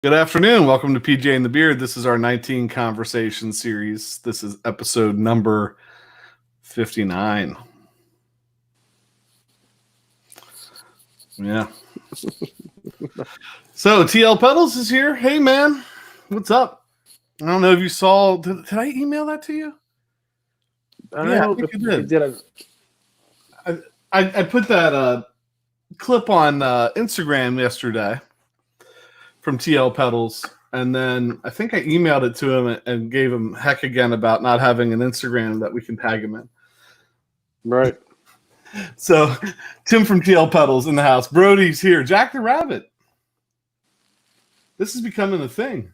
Good afternoon. Welcome to PJ and the Beard. This is our 19 conversation series. This is episode number 59. Yeah. So TL Pedals is here. Hey man, what's up? I don't know if you saw. Did I email that to you? I think you did. I put that clip on Instagram yesterday from TL Pedals, and then I think I emailed it to him and gave him heck again about not having an Instagram that we can tag him in. Right. So Tim from TL Pedals in the house. Brody's here. Jack the Rabbit. This is becoming a thing.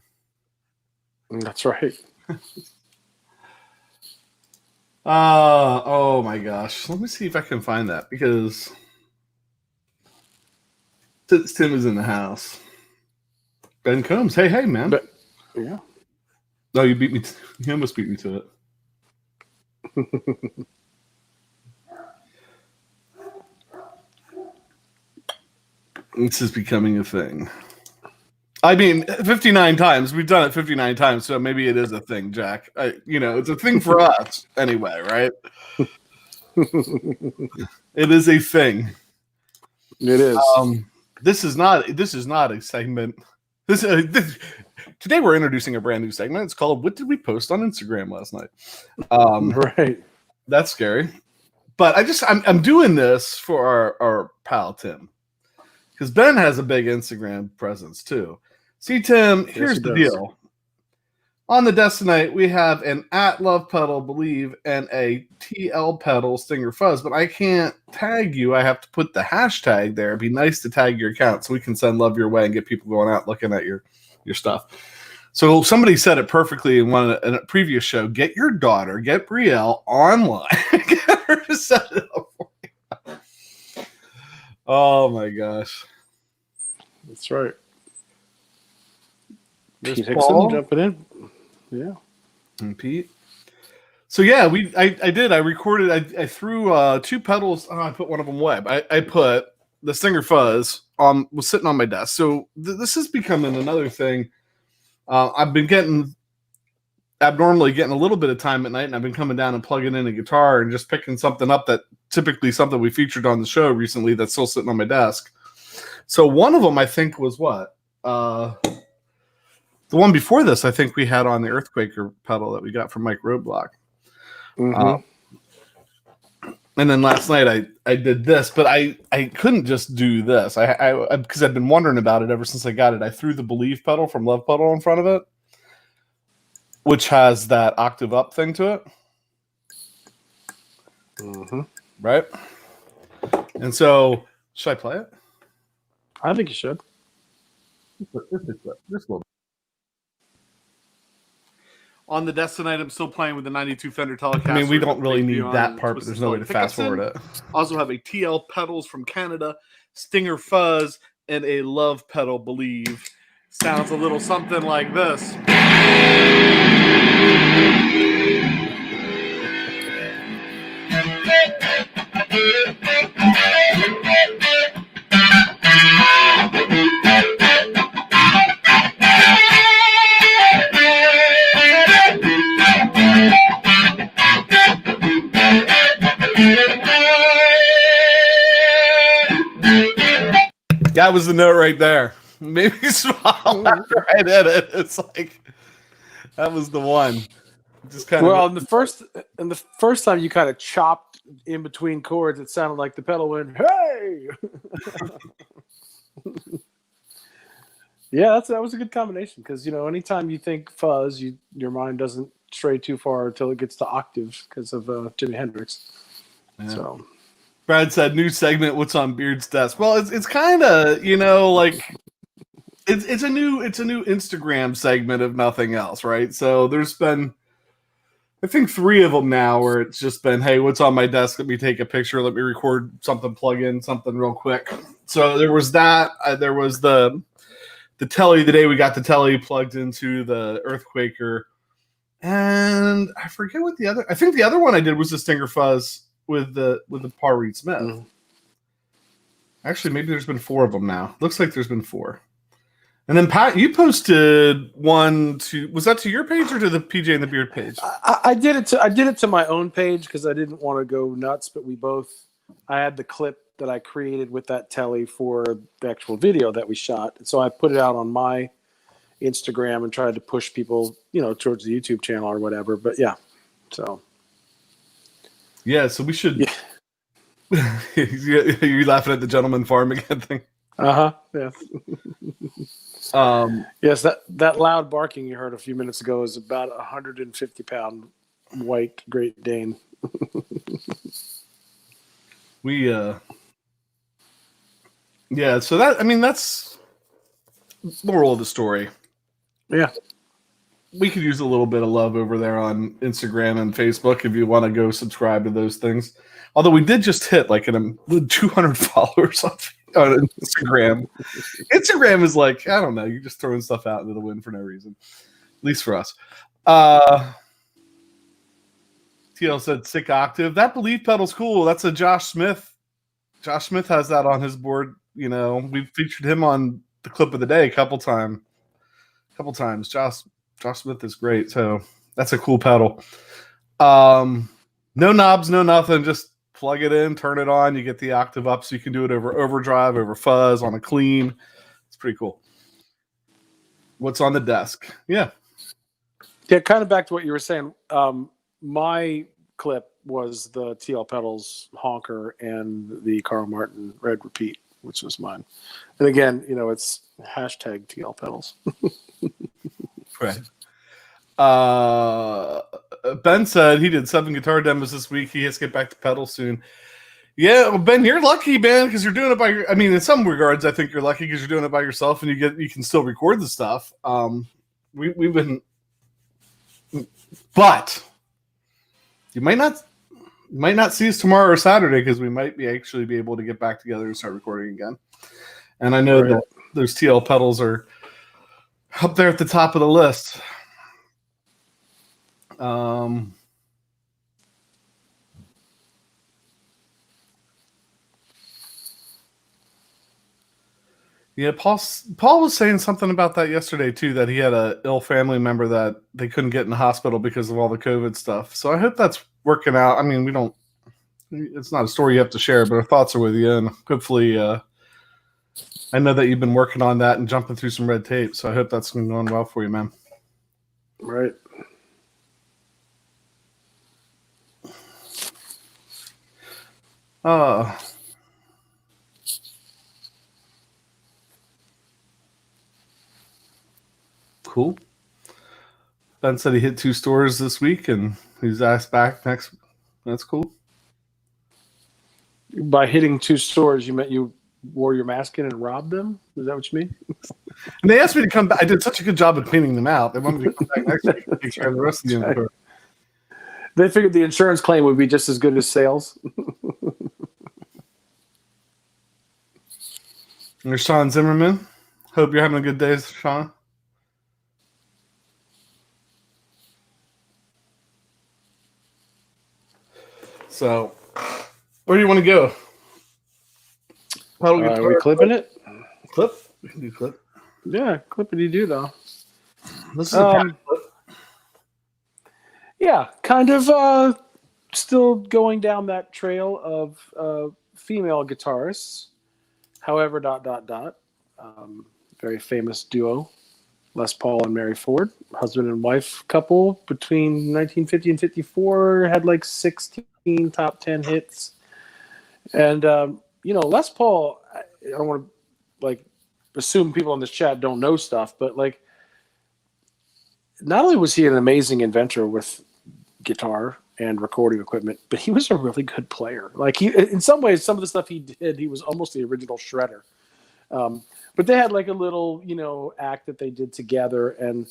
That's right. Oh my gosh. Let me see if I can find that, because since Tim is in the house. Ben Combs. Hey, man. But, yeah. No, you beat me. You almost beat me to it. This is becoming a thing. I mean, 59 times. We've done it 59 times, so maybe it is a thing, Jack. It's a thing for us anyway, right? It is a thing. It is. This is not a segment. Today we're introducing a brand new segment. It's called "What Did We Post on Instagram Last Night?" Right. That's scary, but I'm doing this for our pal Tim, because Ben has a big Instagram presence too. See, Tim, here's the deal. On the desk tonight, we have an @LovePedal and a TL Pedal Stinger Fuzz, but I can't tag you. I have to put the hashtag there. It'd be nice to tag your account so we can send love your way and get people going out looking at your stuff. So somebody said it perfectly in a previous show. Get your daughter, get Brielle online. Get her to set it up for you. Oh my gosh. That's right. There's Pete Paul. Hickson jumping in. Yeah. And Pete. So yeah, I did. I recorded. I threw 2 pedals. Oh, I put one of them away. I put the Stinger Fuzz was sitting on my desk. So this is becoming another thing. I've been abnormally getting a little bit of time at night, and I've been coming down and plugging in a guitar and just picking something up that typically something we featured on the show recently that's still sitting on my desk. So one of them, I think, was what? The one before this, I think we had on the Earthquaker pedal that we got from Mike Roadblock. Mm-hmm. And then last night I did this, but I couldn't just do this. I because I've been wondering about it ever since I got it. I threw the Believe pedal from Love Pedal in front of it, which has that octave up thing to it. Mm-hmm. Right? And so, should I play it? I think you should. Just a little bit. On the desk tonight, I'm still playing with the 92 Fender Telecaster. I mean, we don't really need that part, but there's no way to fast forward it. Also have a TL Pedals from Canada, Stinger Fuzz, and a Love Pedal Believe. Sounds a little something like this. That was the note right there. Maybe smile after I did it. It's like that was the one. Just kind of. And the first time you kind of chopped in between chords, it sounded like the pedal went, "Hey!" Yeah, that was a good combination, because anytime you think fuzz, your mind doesn't stray too far until it gets to octaves because of Jimi Hendrix. Yeah. So. Brad said, "New segment. What's on Beard's desk?" Well, it's kind of like it's a new Instagram segment if nothing else, right? So there's been, I think, 3 of them now where it's just been, "Hey, what's on my desk? Let me take a picture. Let me record something. Plug in something real quick." So there was that. There was the telly. The day we got the telly plugged into the Earthquaker, and I forget what the other. I think the other one I did was the Stinger Fuzz with the Par Reed Smith. Mm. Actually, maybe there's been 4 of them now. Looks like there's been 4. And then Pat, you posted one to, was that to your page or to the PJ and the Beard page? I did it to my own page because I didn't want to go nuts, but I had the clip that I created with that telly for the actual video that we shot. So I put it out on my Instagram and tried to push people, towards the YouTube channel or whatever. But yeah, so. Yeah, so we should. Yeah. You're laughing at the Gentleman Farm again thing. Yeah. Yes, that loud barking you heard a few minutes ago is about a 150-pound white Great Dane. Yeah. So that's moral of the story. Yeah. We could use a little bit of love over there on Instagram and Facebook if you want to go subscribe to those things. Although we did just hit like 200 followers on Instagram. Instagram is like, I don't know, you're just throwing stuff out into the wind for no reason. At least for us. TL said sick octave. That belief pedal's cool. That's a Josh Smith. Josh Smith has that on his board. We've featured him on the clip of the day a couple times. Josh Smith is great. So that's a cool pedal. No knobs, no nothing. Just plug it in, turn it on. You get the octave up, so you can do it over overdrive, over fuzz, on a clean. It's pretty cool. What's on the desk? Yeah. Yeah, kind of back to what you were saying. My clip was the TL Pedals honker and the Carl Martin Red Repeat, which was mine. And again, it's hashtag TL Pedals. Right. Ben said he did 7 guitar demos this week. He has to get back to pedals soon. Yeah, well, Ben, you're lucky, man, because you're doing it by your. I mean, in some regards, I think you're lucky because you're doing it by yourself, and you can still record the stuff. We've been, but you might not see us tomorrow or Saturday because we might actually be able to get back together and start recording again. And I know that those TL pedals are up there at the top of the list. Yeah, Paul was saying something about that yesterday too, that he had a ill family member that they couldn't get in the hospital because of all the COVID stuff. So I hope that's working out. I mean, it's not a story you have to share, but our thoughts are with you, and hopefully I know that you've been working on that and jumping through some red tape, so I hope that's going well for you, man. Right. Cool. Ben said he hit 2 stores this week, and he's asked back next. That's cool. By hitting 2 stores, you meant you wore your mask in and robbed them? Is that what you mean? And they asked me to come back. I did such a good job of cleaning them out. They wanted me to come back next week and take care of the rest of the inventory. They figured the insurance claim would be just as good as sales. There's Sean Zimmerman. Hope you're having a good day, Sean. So, where do you want to go? Are we clipping it? Clip? We can do clip. Yeah, clippity do though. This is a clip. Yeah, kind of still going down that trail of female guitarists. However, ... Very famous duo, Les Paul and Mary Ford, husband and wife couple between 1950 and 54, had like 16 top 10 hits. And, Les Paul, I don't want to assume people in this chat don't know stuff, but not only was he an amazing inventor with guitar and recording equipment, but he was a really good player. In some ways, some of the stuff he did, he was almost the original shredder. But they had a little, act that they did together, and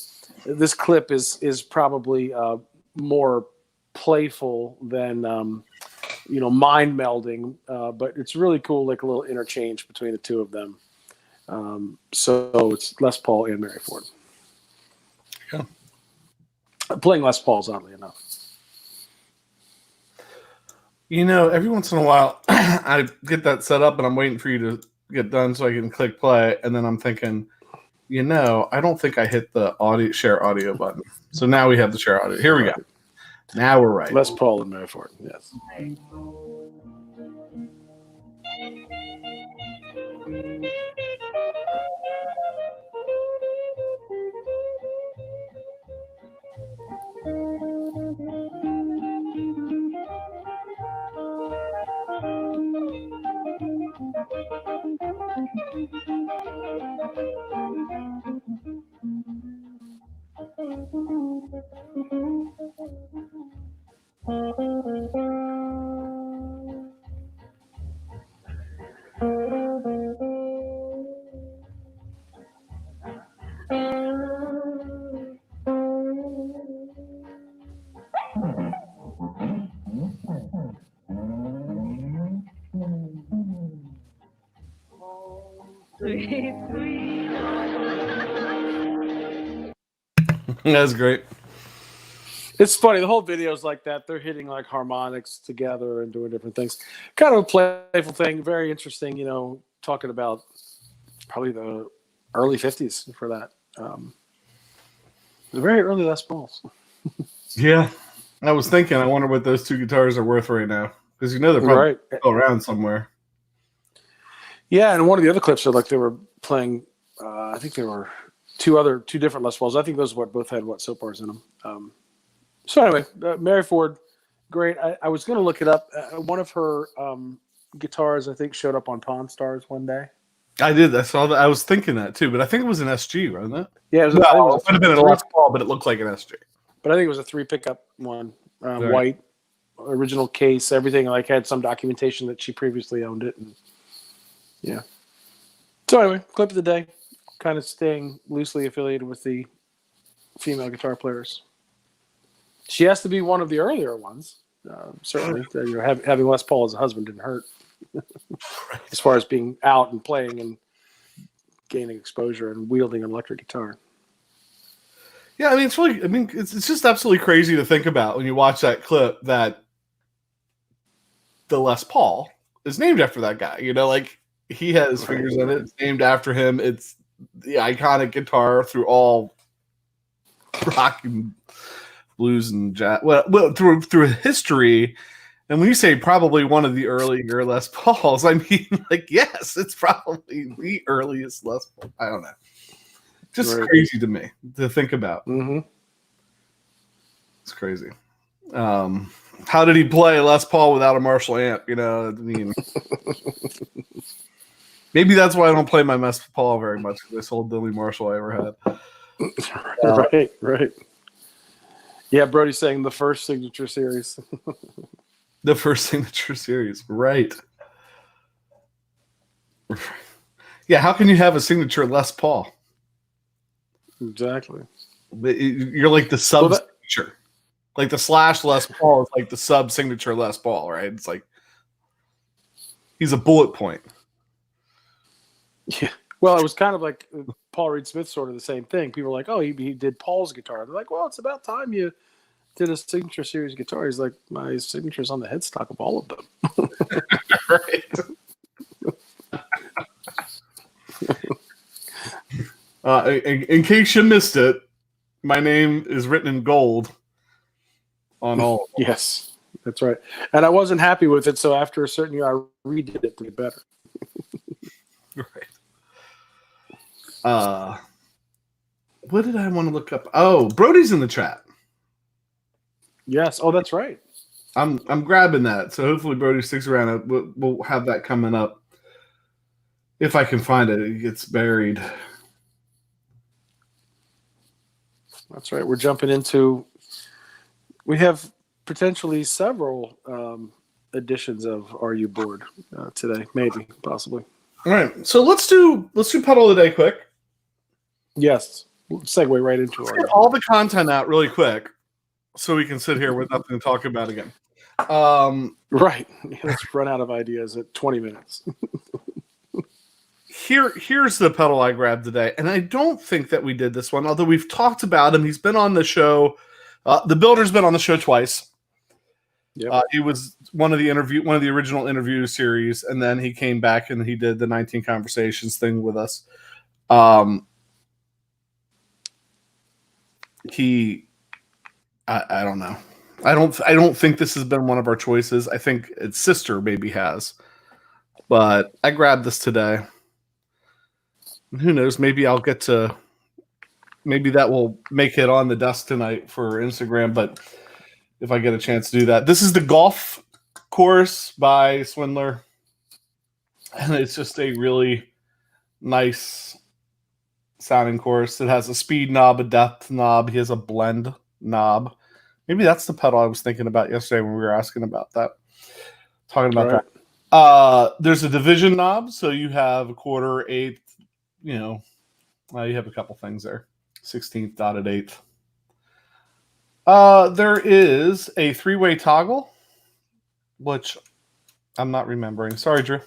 this clip is probably more playful than mind melding, but it's really cool, a little interchange between the two of them. So it's Les Paul and Mary Ford. Yeah. Playing Les Paul's, oddly enough. Every once in a while, I get that set up, and I'm waiting for you to get done so I can click play, and then I'm thinking, I don't think I hit the share audio button. So now we have the share audio. Here we go. Now we're right. Les Paul and Mary Ford. Yes. That's great. It's funny. The whole video is like that. They're hitting like harmonics together and doing different things. Kind of a playful thing. Very interesting, talking about probably the early 50s for that. The very early Les Pauls. Yeah. I was thinking, I wonder what those two guitars are worth right now. Because they're probably still around somewhere. Yeah, and one of the other clips are like they were playing, I think there were two different Les Pauls. I think those both had soap bars in them. So anyway, Mary Ford, great. I was going to look it up. One of her guitars, I think, showed up on Pawn Stars one day. I did. I saw that. I was thinking that too, but I think it was an SG, wasn't it? Yeah, it might have been a Les Paul, but it looked like an SG. But I think it was a 3-pickup one, white, original case, everything. Like had some documentation that she previously owned it. And, yeah. So anyway, clip of the day, kind of staying loosely affiliated with the female guitar players. She has to be one of the earlier ones, certainly. Having Les Paul as a husband didn't hurt, as far as being out and playing and gaining exposure and wielding an electric guitar. Yeah, I mean, it's just absolutely crazy to think about when you watch that clip that the Les Paul is named after that guy. Like he has fingers in it. It's named after him. It's the iconic guitar through all rock and blues and jazz. Well, through history. And when you say probably one of the earlier Les Pauls, I mean, like, yes, it's probably the earliest Les Paul. I don't know. Just crazy to me to think about. Mm-hmm. It's crazy. How did he play Les Paul without a Marshall amp? I mean, maybe that's why I don't play my Les Paul very much. This old Billy Marshall I ever had. Right. Yeah, Brody's saying the first signature series. The first signature series, right. Yeah, how can you have a signature Les Paul? Exactly. You're like the sub-signature. Like the / Les Paul is like the sub-signature Les Paul, right? It's like he's a bullet point. Yeah. Well, it was kind of like Paul Reed Smith, sort of the same thing. People were like, oh, he did Paul's guitar. They're like, well, it's about time you did a signature series guitar. He's like, my signature's on the headstock of all of them. Right. In case you missed it, my name is written in gold on all. Yes, that's right. And I wasn't happy with it, so after a certain year, I redid it to get better. Right. What did I want to look up? Oh, Brody's in the chat. Yes. Oh, that's right. I'm grabbing that, so hopefully Brody sticks around. We'll have that coming up if I can find it. It gets buried. That's right. We're jumping into. We have potentially several editions of Are You Bored today? Maybe, possibly. All right. So let's do pedal of the day quick. Yes. Segue right into it. Get all the content out really quick, so we can sit here with nothing to talk about again. Right. Let's run out of ideas at 20 minutes. Here's the pedal I grabbed today, and I don't think that we did this one, although we've talked about him. He's been on the show. The Builder's been on the show twice. Yep. He was one of the original interview series, and then he came back and he did the 19 Conversations thing with us. I don't know. I don't think this has been one of our choices. I think its sister maybe has. But I grabbed this today. And who knows? Maybe I'll get to. Maybe that will make it on the desk tonight for Instagram. But if I get a chance to do that, this is the golf course by Swindler, and it's just a really nice sounding course. It has a speed knob, a depth knob. He has a blend knob. Maybe that's the pedal I was thinking about yesterday when we were asking about that. Talking about that. There's a division knob, so you have a quarter, eighth, you have a couple things there. 16th, dotted eighth. There is a 3-way toggle, which I'm not remembering. Sorry, Drew.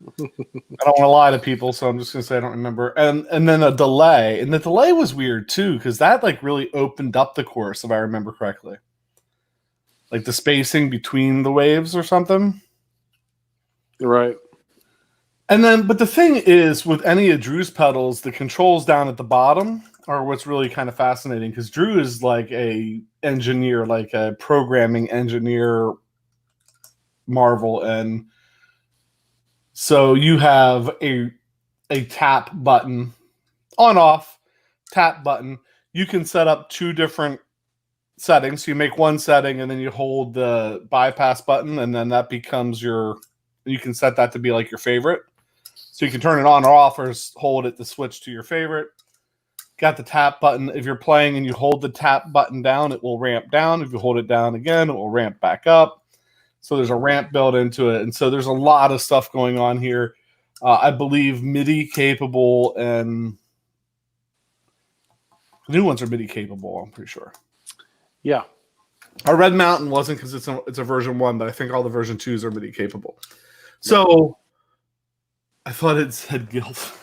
I don't want to lie to people, so I'm just going to say I don't remember. And then a delay. And the delay was weird, too, because that really opened up the course, if I remember correctly. Like the spacing between the waves or something. Right. And then, but the thing is, with any of Drew's pedals, the controls down at the bottom are what's really kind of fascinating, because Drew is like a engineer, like a programming engineer marvel. And so you have a tap button, on off tap button. You can set up 2 different settings. So you make one setting and then you hold the bypass button, and then that becomes you can set that to be like your favorite. So you can turn it on or off, or hold it to switch to your favorite. Got the tap button. If you're playing and you hold the tap button down, it will ramp down. If you hold it down again, it will ramp back up. So there's a ramp built into it. And so there's a lot of stuff going on here. I believe MIDI capable, and the new ones are MIDI capable, I'm pretty sure. Yeah. Our Red Mountain wasn't, because it's a version 1, but I think all the version 2s are MIDI capable. So I thought it said GILF.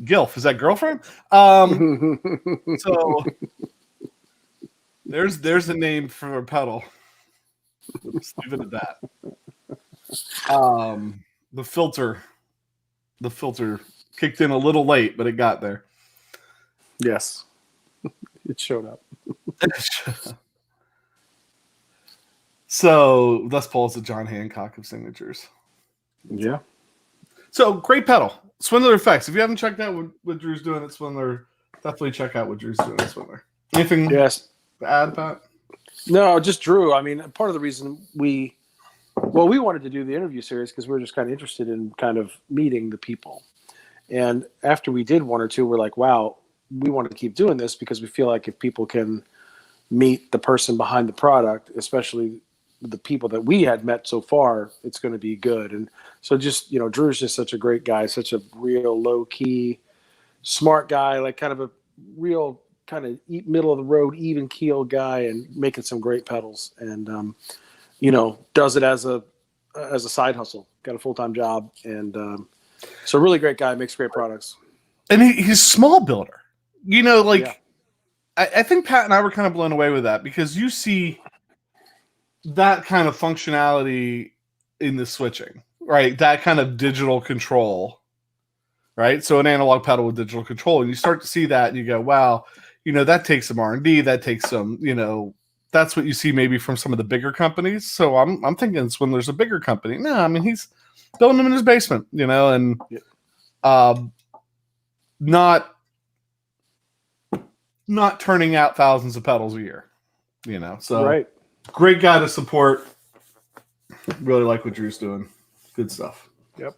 GILF, is that girlfriend? So there's a name for a pedal. Let's leave it at that. The filter kicked in a little late, but it got there. Yes. It showed up. So Les Paul's the John Hancock of signatures. Yeah. So great pedal. Swindler Effects. If you haven't checked out what Drew's doing at Swindler, definitely check out what Drew's doing at Swindler. Anything to add, Pat? No, just Drew. I mean, part of the reason we wanted to do the interview series because we were just kind of interested in kind of meeting the people. And after we did 1 or 2, we're like, wow, we want to keep doing this because we feel like if people can meet the person behind the product, especially the people that we had met so far, it's going to be good. And so just, Drew's just such a great guy, such a real low key, smart guy, like kind of a real kind of middle of the road, even keel guy, and making some great pedals. And, does it as a side hustle, got a full-time job. And so really great guy, makes great products. And he's small builder, I think Pat and I were kind of blown away with that, because you see that kind of functionality in the switching, right? That kind of digital control, right? So an analog pedal with digital control, and you start to see that and you go, wow, that takes some R&D, that takes some, that's what you see maybe from some of the bigger companies. So I'm thinking Swindler's a bigger company. No, I mean, he's building them in his basement, and not turning out thousands of pedals a year, so right. Great guy to support. Really like what Drew's doing. Good stuff. Yep.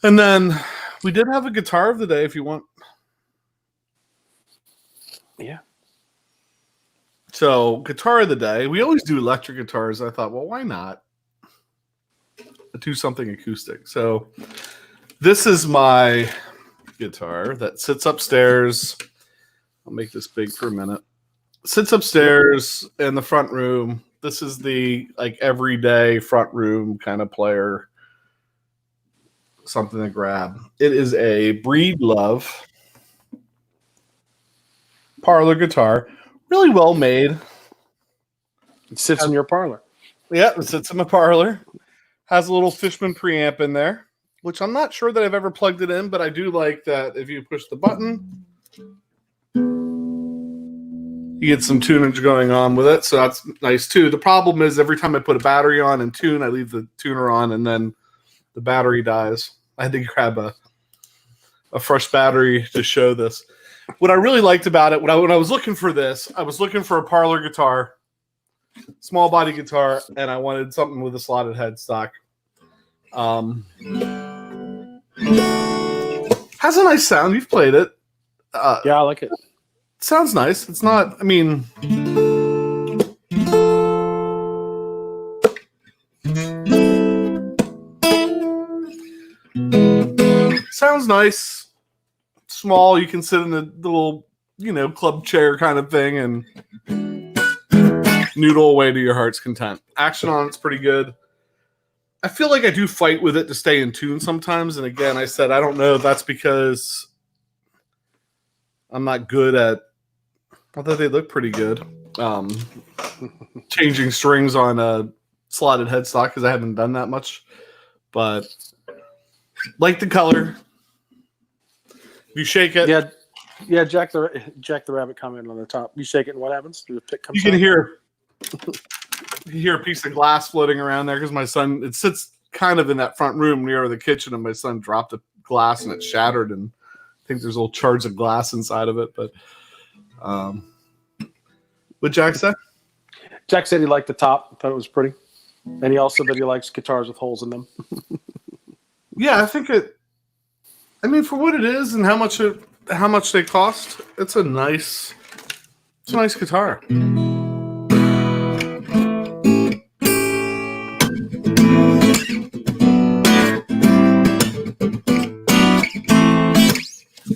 And then we did have a guitar of the day if you want. Yeah. So guitar of the day. We always do electric guitars. I thought, well, why not do something acoustic? So this is my guitar that sits upstairs. I'll make this big for a minute. Sits upstairs in the front room. This is the everyday front room kind of player. Something to grab. It is a Breedlove parlor guitar. Really well made. It sits in your parlor. Yeah, it sits in my parlor. Has a little Fishman preamp in there. which I'm not sure that I've ever plugged it in, but I do like that if you push the button, you get some tunage going on with it, so that's nice too. The problem is every time I put a battery on and tune, I leave the tuner on and then the battery dies. I had to grab a fresh battery to show this. What I really liked about it, when I was looking for this, I was looking for a parlor guitar, small body guitar, and I wanted something with a slotted headstock. Has a nice sound. You've played it. Yeah, I like it. Sounds nice. It's not, I mean, sounds nice. Small. You can sit in the little, club chair kind of thing and noodle away to your heart's content. Action on it's pretty good. I feel like I do fight with it to stay in tune sometimes. And again, I said, I don't know if that's because I'm not good at, although they look pretty good, changing strings on a slotted headstock because I haven't done that much. But like the color. If you shake it. Yeah, Jack the Rabbit comment on the top. You shake it and what happens? The pick comes you can out? hear a piece of glass floating around there because my son, it sits kind of in that front room near the kitchen, and my son dropped a glass and it shattered, and I think there's little shards of glass inside of it. But what Jack said? Jack said he liked the top, thought it was pretty. And he also said he likes guitars with holes in them. Yeah, I think for what it is and how much they cost, it's a nice guitar.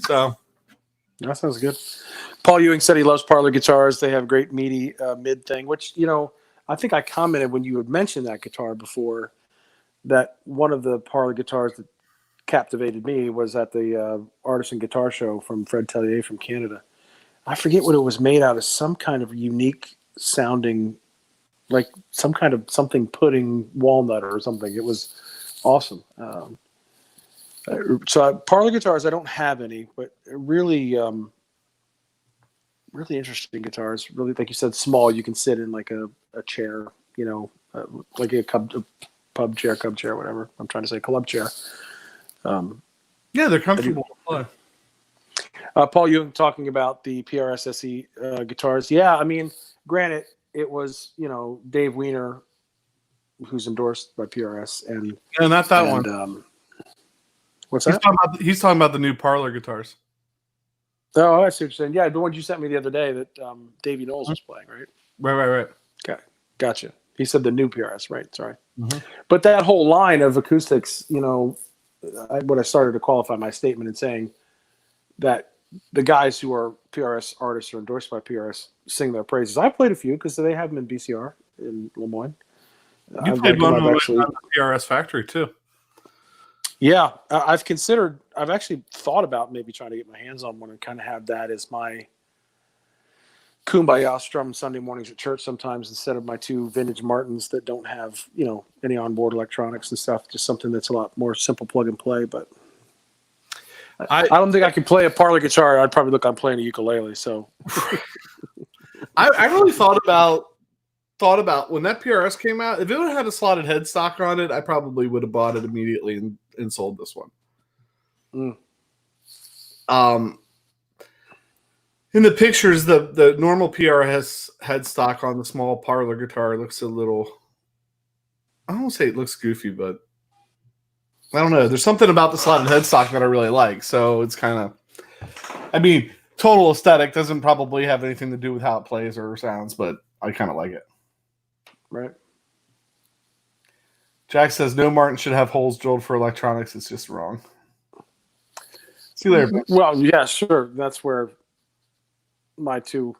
So that sounds good. Paul Ewing said he loves parlor guitars. They have great meaty mid thing, which, I think I commented when you had mentioned that guitar before that one of the parlor guitars that captivated me was at the Artisan Guitar Show from Fred Tellier from Canada. I forget what it was made out of, some kind of unique sounding, like some kind of something pudding walnut or something. It was awesome. So parlor guitars, I don't have any, but really, really interesting guitars. Really, like you said, small. You can sit in like a chair, like a pub chair, whatever. I'm trying to say club chair. Yeah, they're comfortable to play. Paul Ewing talking about the PRS SE guitars. Yeah, I mean, granted, it was Dave Weiner, who's endorsed by PRS, and not that one. What's that? He's talking about the new parlor guitars. Oh, I see what you're saying. Yeah, the one you sent me the other day that Davey Knowles was playing, right? Right. Okay, gotcha. He said the new PRS, right? Sorry. Mm-hmm. But that whole line of acoustics, what I started to qualify my statement in saying that the guys who are PRS artists or endorsed by PRS sing their praises. I played a few because they have them in BCR in Lemoyne. You played one with the PRS factory too. Yeah, I've actually thought about maybe trying to get my hands on one and kind of have that as my Kumbaya strum Sunday mornings at church sometimes instead of my two vintage Martins that don't have, any onboard electronics and stuff. Just something that's a lot more simple plug and play. But I don't think I could play a parlor guitar. I'd probably look on playing a ukulele. So I really thought about when that PRS came out. If it would have had a slotted headstock on it, I probably would have bought it immediately and sold this one. In the pictures, the normal PRS headstock on the small parlor guitar looks a little, I don't want to say it looks goofy, but I don't know. There's something about the slotted headstock that I really like. So it's kind of, total aesthetic doesn't probably have anything to do with how it plays or sounds, but I kind of like it. Right. Jack says no Martin should have holes drilled for electronics. It's just wrong. See you later. Well, yeah, sure. That's where my two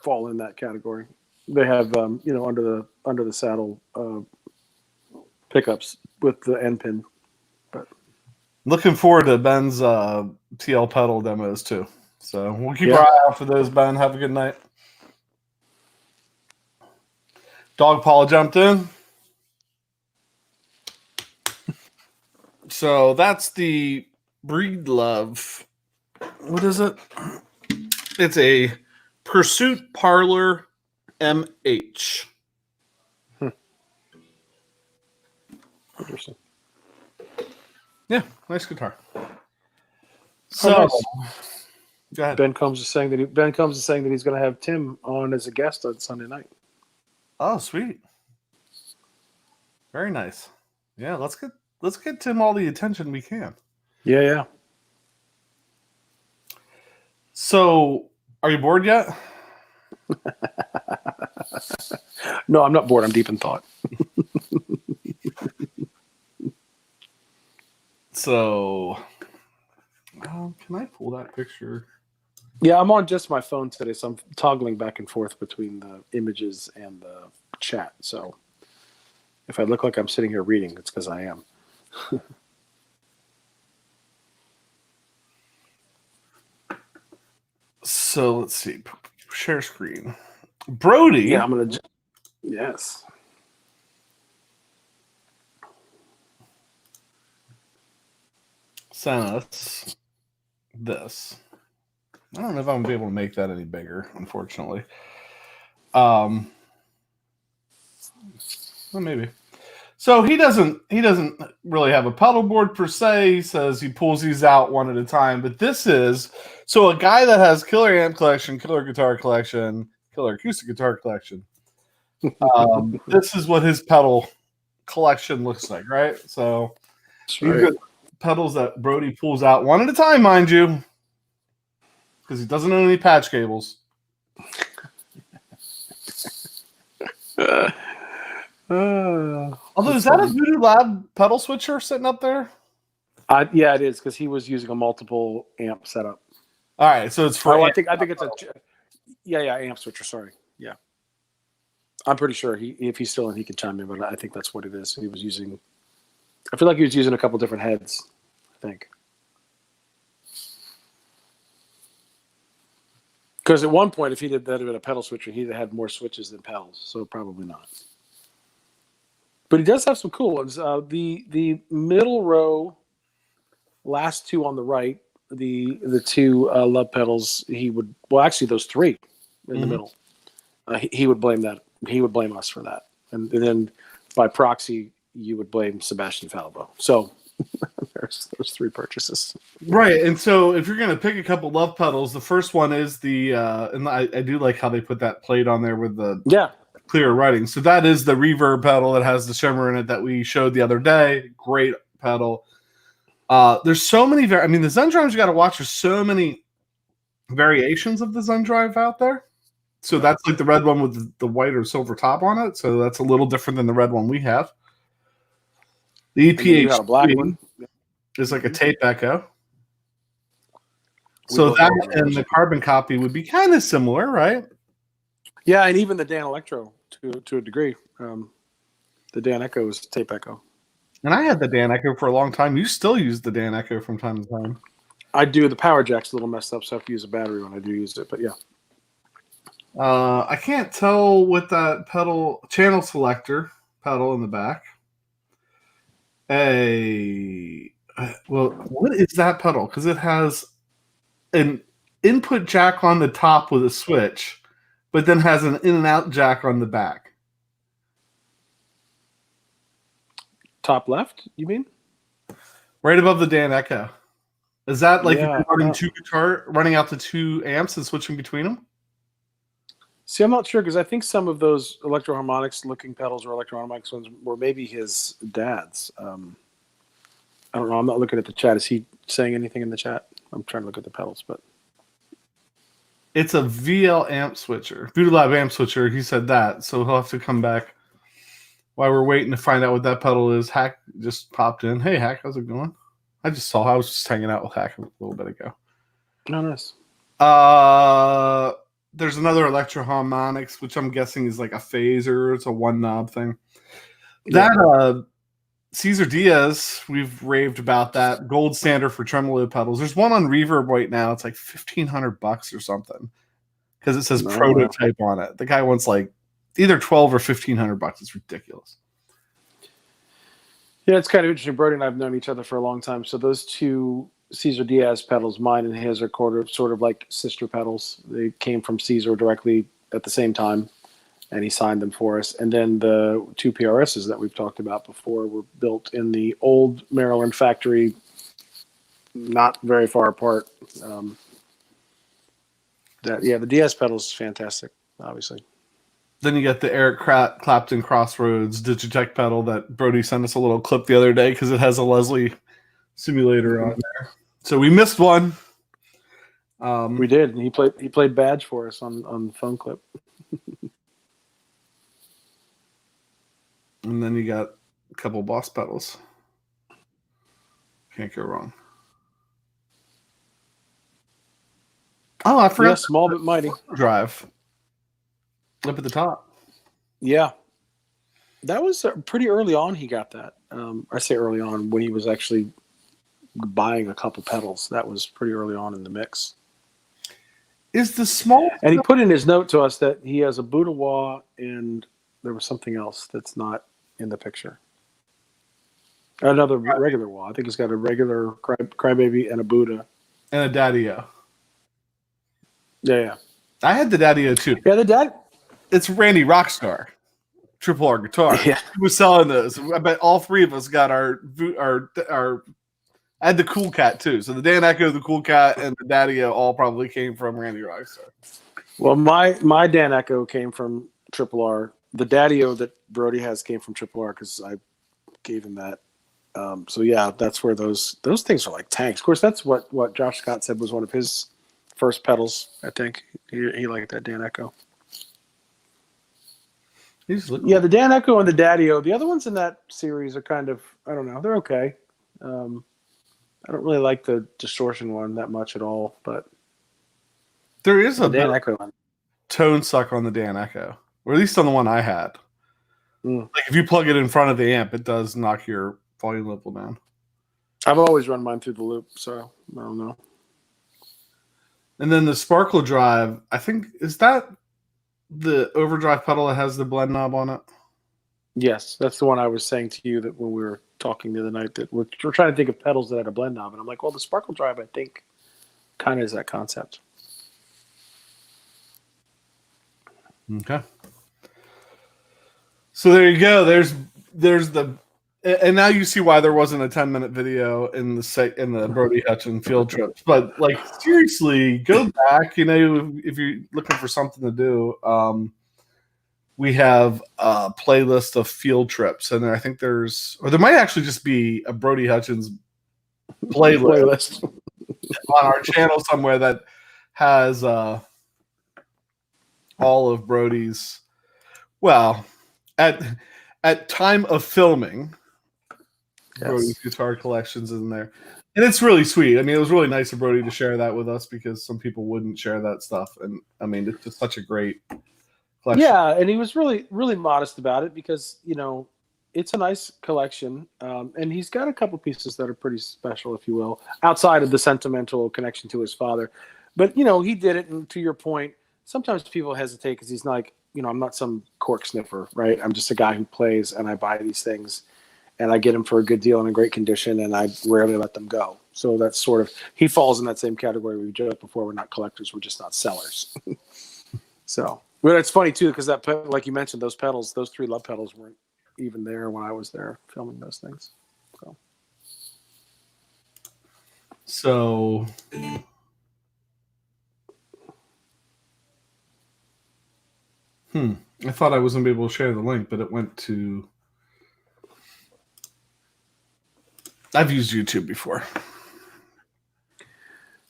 fall in that category. They have, under the saddle pickups with the end pin. But looking forward to Ben's TL pedal demos too. So we'll keep our eye out for those, Ben. Have a good night. Dog Paul jumped in. So that's the Breedlove. What is it? It's a Pursuit Parlor MH. Interesting. Yeah, nice guitar. So, nice. Go ahead. Ben Combs is saying that he's going to have Tim on as a guest on Sunday night. Oh, sweet. Very nice. Yeah, let's get Tim all the attention we can. Yeah. So, are you bored yet? No, I'm not bored. I'm deep in thought. So, can I pull that picture? Yeah, I'm on just my phone today, so I'm toggling back and forth between the images and the chat. So if I look like I'm sitting here reading, it's because I am. So let's see. Share screen. Brody. Yeah, I'm going to. Yes. Sent us this. I don't know if I'm gonna be able to make that any bigger, unfortunately. Well, maybe. So he doesn't really have a pedal board per se. He says he pulls these out one at a time. But this is so a guy that has killer amp collection, killer guitar collection, killer acoustic guitar collection. This is what his pedal collection looks like, right? So you've got pedals that Brody pulls out one at a time, mind you, because he doesn't own any patch cables. Although, is that a Voodoo Lab pedal switcher sitting up there? Yeah, it is, because he was using a multiple amp setup. All right, so it's for. I think it's a. Yeah, amp switcher. Sorry, yeah. I'm pretty sure if he's still in, he can chime in, but I think that's what it is. He was using. I feel like he was using a couple different heads. I think. Because at one point, if he did that with a pedal switcher, he'd have had more switches than pedals, so probably not. But he does have some cool ones. The middle row, last two on the right, the two love pedals, actually those three in the middle. He would blame that. He would blame us for that, and then by proxy, you would blame Sebastian Falbo. So there's those three purchases. Right, and so if you're going to pick a couple love pedals, the first one is the, and I do like how they put that plate on there with the clear writing. So that is the reverb pedal that has the shimmer in it that we showed the other day. Great pedal. There's so many, the Zendrives you got to watch. There's so many variations of the Zendrive out there. So that's like the red one with the white or silver top on it. So that's a little different than the red one we have. The EPH black one is like a tape echo. So that and the carbon copy would be kind of similar, right? Yeah, and even the Dan Electro to a degree. The Dan Echo is tape echo. And I had the Dan Echo for a long time. You still use the Dan Echo from time to time. I do. The power jack's a little messed up, so I have to use a battery when I do use it. But yeah. I can't tell with that pedal channel selector pedal in the back. What is that pedal? Because it has an input jack on the top with a switch, but then has an in and out jack on the back. Top left, you mean? Right above the Dan Echo. Is that like if you're running out to two amps and switching between them? See, I'm not sure because I think some of those Electro-Harmonix looking pedals or Electro-Harmonix ones were maybe his dad's. I don't know. I'm not looking at the chat. Is he saying anything in the chat? I'm trying to look at the pedals, but it's a VL amp switcher, Voodoo Lab amp switcher. He said that, so he'll have to come back while we're waiting to find out what that pedal is. Hack just popped in. Hey, Hack, how's it going? I was just hanging out with Hack a little bit ago. Oh, nice. There's another Electro-Harmonix, which I'm guessing is like a phaser. It's a one knob thing. That Cesar Diaz, we've raved about that gold standard for tremolo pedals. There's one on Reverb right now. It's like $1,500 or something because it says prototype on it. The guy wants like either $1,200 or $1,500. It's ridiculous. Yeah, it's kind of interesting. Brody and I have known each other for a long time. So those two Cesar Diaz pedals, mine and his, are sort of like sister pedals. They came from Cesar directly at the same time, and he signed them for us. And then the two PRSs that we've talked about before were built in the old Maryland factory, not very far apart. The Diaz pedal is fantastic, obviously. Then you get the Eric Clapton Crossroads Digitech pedal that Brody sent us a little clip the other day because it has a Leslie simulator on there. So we missed one. We did. He played Badge for us on the phone clip. And then you got a couple Boss pedals. Can't go wrong. Oh, I forgot. Yeah, small but mighty. Drive. Up at the top. Yeah. That was pretty early on he got that. I say early on when he was actually buying a couple pedals. That was pretty early on in the mix. Is the small... And he put in his note to us that he has a Buddha wah and there was something else that's not in the picture. Another regular wah. I think he's got a regular Crybaby and a Buddha. And a Daddy-O. Yeah. I had the Daddy-O too. Yeah, the Dad... It's Randy Rockstar, Triple R guitar. Yeah. He was selling those. I bet all three of us got our. I had the Cool Cat too. So the Dan Echo, the Cool Cat, and the Daddy-O all probably came from Randy Rockstar. Well, my Dan Echo came from Triple R. The Daddy-O that Brody has came from Triple R because I gave him that. So yeah, that's where those things are like tanks. Of course, that's what Josh Scott said was one of his first pedals. I think he liked that Dan Echo. Yeah, the Dan Echo and the Daddy-O. The other ones in that series are kind of, I don't know, they're okay. I don't really like the distortion one that much at all, but there is a Dan Echo one. Tone suck on the Dan Echo, or at least on the one I had. Like if you plug it in front of the amp, it does knock your volume level down. I've always run mine through the loop, so I don't know. And then the Sparkle Drive, I think, is that the overdrive pedal that has the blend knob on it? Yes, that's the one I was saying to you that when we were talking the other night that we're trying to think of pedals that had a blend knob, and I'm like, well, the Sparkle Drive, I think, kind of is that concept. Okay. So there you go. There's the, and now you see why there wasn't a 10-minute video in the Brody Hutchin field trips. But like seriously, go back. You know, if you're looking for something to do, we have a playlist of field trips, and I think there might actually just be a Brody Hutchins playlist on our channel somewhere that has all of Brody's. Well, at time of filming. Yes. Brody's guitar collections in there, and it's really sweet. I mean, it was really nice of Brody to share that with us because some people wouldn't share that stuff, and I mean, it's just such a great collection. Yeah, and he was really, really modest about it because it's a nice collection, and he's got a couple pieces that are pretty special, if you will, outside of the sentimental connection to his father. But he did it, and to your point, sometimes people hesitate because he's like, I'm not some cork sniffer, right? I'm just a guy who plays, and I buy these things. And I get them for a good deal and in great condition, and I rarely let them go. So that's sort of, he falls in that same category we joked before. We're not collectors, we're just not sellers. So, but it's funny too, because that, like you mentioned, those pedals, those 3 Love pedals weren't even there when I was there filming those things. So I thought I was going to be able to share the link, but it went to... I've used YouTube before.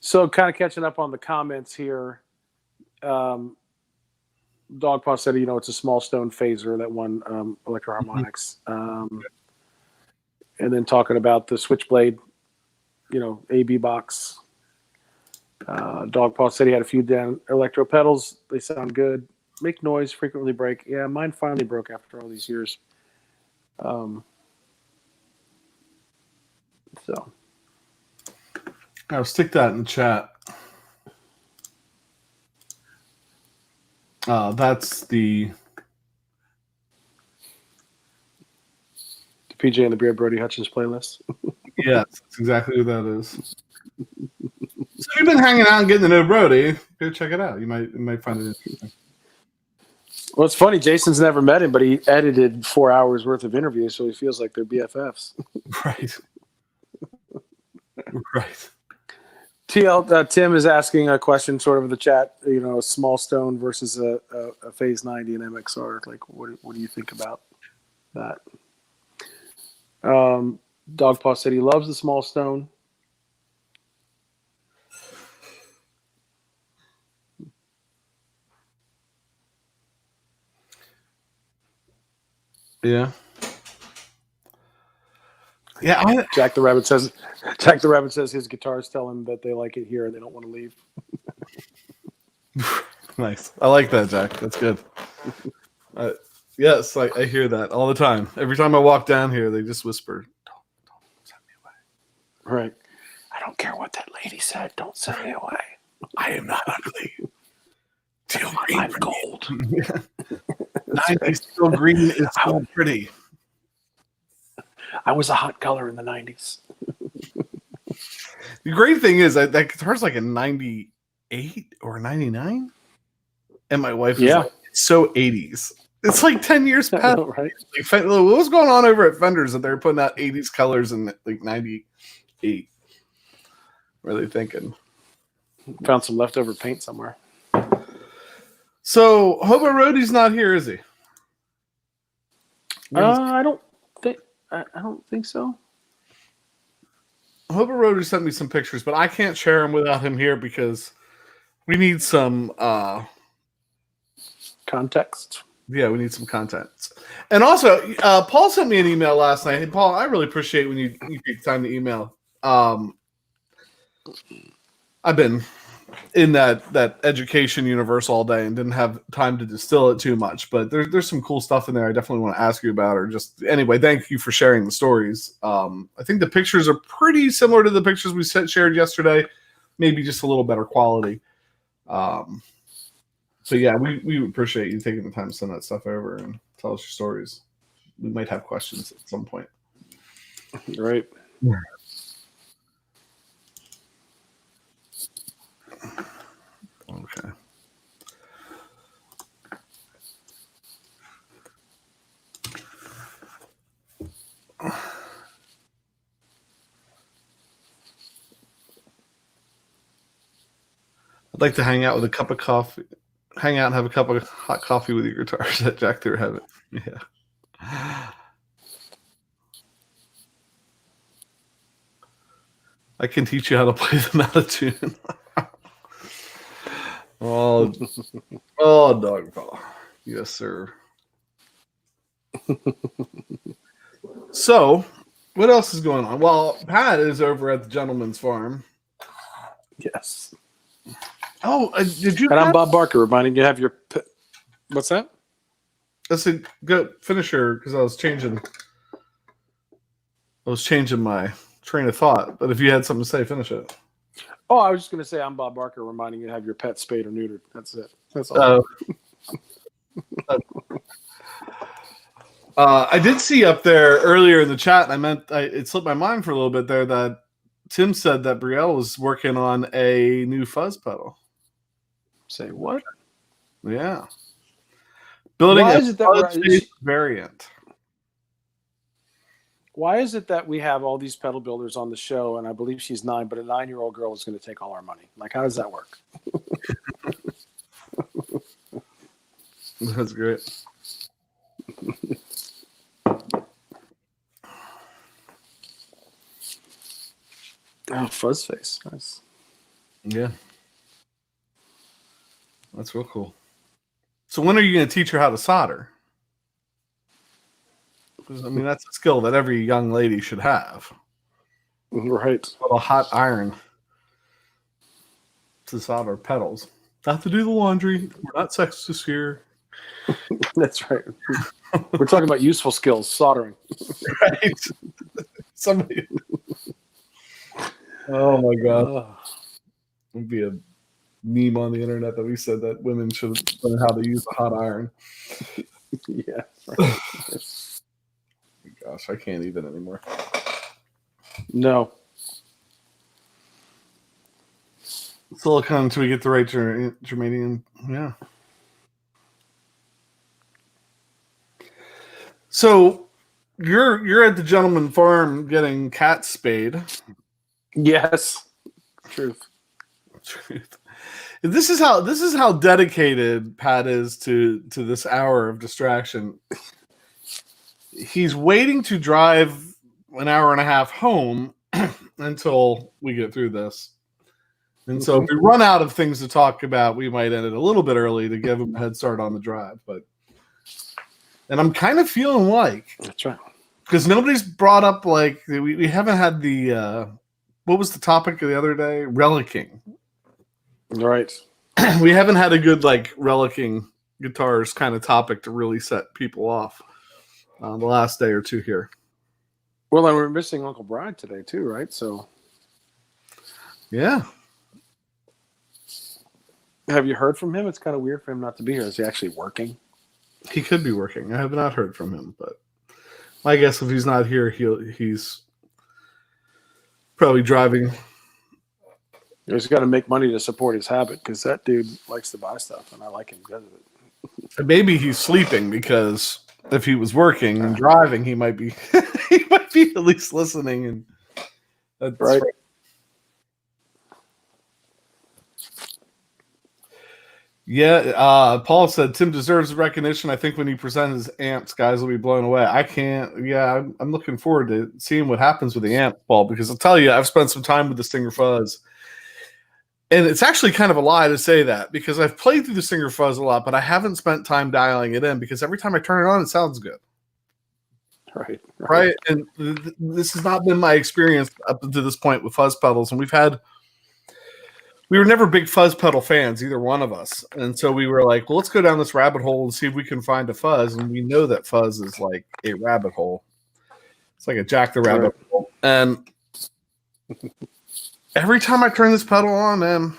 So kind of catching up on the comments here. Dogpaw said, it's a small stone phaser that won Electro Harmonics. And then talking about the Switchblade, AB box. Dogpaw said he had a few Dan electro pedals. They sound good. Make noise, frequently break. Yeah, mine finally broke after all these years. So I'll stick that in the chat. That's the PJ and the Beard Brody Hutchins playlist. Yes, that's exactly who that is. So you've been hanging out and getting to know Brody. Go check it out. You might find it interesting. Well, it's funny. Jason's never met him, but he edited 4 hours worth of interviews, so he feels like they're BFFs. Right. Right. Tim is asking a question sort of in the chat, a small stone versus a Phase 90 in MXR. Like, what do you think about that? Dogpaw said he loves the small stone. Yeah. Yeah. Jack the Rabbit says his guitars tell him that they like it here and they don't want to leave. Nice. I like that, Jack. That's good. Yes, I hear that all the time. Every time I walk down here, they just whisper, "Don't send me away." Right. I don't care what that lady said. Don't send me away. I am not ugly. Teal green. I'm gold. 90s still green is so pretty. I was a hot color in the 90s. The great thing is that guitar's like a 98 or 99. And my wife was like, it's so 80s. It's like 10 years past. Know, right? Like, what was going on over at Fenders that they're putting out 80s colors in like 98? What are they thinking? Found some leftover paint somewhere. So Hobo Roadie's not here, is he? I don't think so. Hobo Roadie sent me some pictures, but I can't share them without him here because we need some context. Yeah, we need some context. And also, Paul sent me an email last night. Hey, Paul, I really appreciate when you take time to email. I've been in that education universe all day and didn't have time to distill it too much. But there's some cool stuff in there I definitely want to ask you about. Or just anyway, thank you for sharing the stories. I think the pictures are pretty similar to the pictures we shared yesterday, maybe just a little better quality. So yeah, we appreciate you taking the time to send that stuff over and tell us your stories. We might have questions at some point. Right. Yeah. Okay. I'd like to hang out with a cup of coffee. Hang out and have a cup of hot coffee with your guitars at Jack the Rabbit. Yeah. I can teach you how to play them out of tune. Oh, Dogpaw. Yes, sir. So, what else is going on? Well, Pat is over at the Gentleman's Farm. Yes. Oh, did you? And I'm Bob Barker, reminding you to have your. What's that? I said, go finish her because I was changing my train of thought. But if you had something to say, finish it. Oh, I was just going to say I'm Bob Barker, reminding you to have your pet spayed or neutered. That's it. That's all. I did see up there earlier in the chat, it slipped my mind for a little bit there that Tim said that Brielle was working on a new fuzz pedal. Say what? Yeah. Building Why a is it that fuzz-based variant. Why is it that we have all these pedal builders on the show, and I believe she's 9, but a 9-year-old girl is going to take all our money? Like, how does that work? That's great. Oh, fuzz face. Nice. Yeah. That's real cool. So when are you going to teach her how to solder? Because, I mean, that's a skill that every young lady should have. Right. A little hot iron to solder pedals. Not to do the laundry. We're not sexist here. That's right. We're talking about useful skills, soldering. Right. Somebody. Oh my God. It would be a meme on the internet that we said that women should learn how to use a hot iron. Yeah. Oh my gosh, I can't even anymore. No. Silicon until we get the right germanium. Yeah. So you're at the gentleman farm getting cats spayed. Yes. Truth. This is how dedicated Pat is to this hour of distraction. He's waiting to drive an hour and a half home until we get through this. And so if we run out of things to talk about, we might end it a little bit early to give him a head start on the drive. And I'm kind of feeling like that's right, because nobody's brought up like we haven't had the what was the topic of the other day? Relicking. Right. We haven't had a good like relicking guitars kind of topic to really set people off the last day or two here. Well, and we're missing Uncle Brad today too, right? So yeah. Have you heard from him? It's kind of weird for him not to be here. Is he actually working? He could be working. I have not heard from him, but my guess if he's not here, he's probably driving. He's got to make money to support his habit because that dude likes to buy stuff, and I like him because of it. Maybe he's sleeping because if he was working and driving, he might be he might be at least listening. And that's right. Yeah, Paul said Tim deserves recognition. I think when he presents his amps, guys will be blown away. I can't. Yeah, I'm looking forward to seeing what happens with the amp, Paul, because I'll tell you, I've spent some time with the Stinger Fuzz, and it's actually kind of a lie to say that because I've played through the Stinger Fuzz a lot, but I haven't spent time dialing it in because every time I turn it on, it sounds good. Right. And this has not been my experience up to this point with fuzz pedals, and we were never big fuzz pedal fans, either one of us. And so we were like, well, let's go down this rabbit hole and see if we can find a fuzz. And we know that fuzz is like a rabbit hole. It's like a Jack the Rabbit hole. And every time I turn this pedal on, man,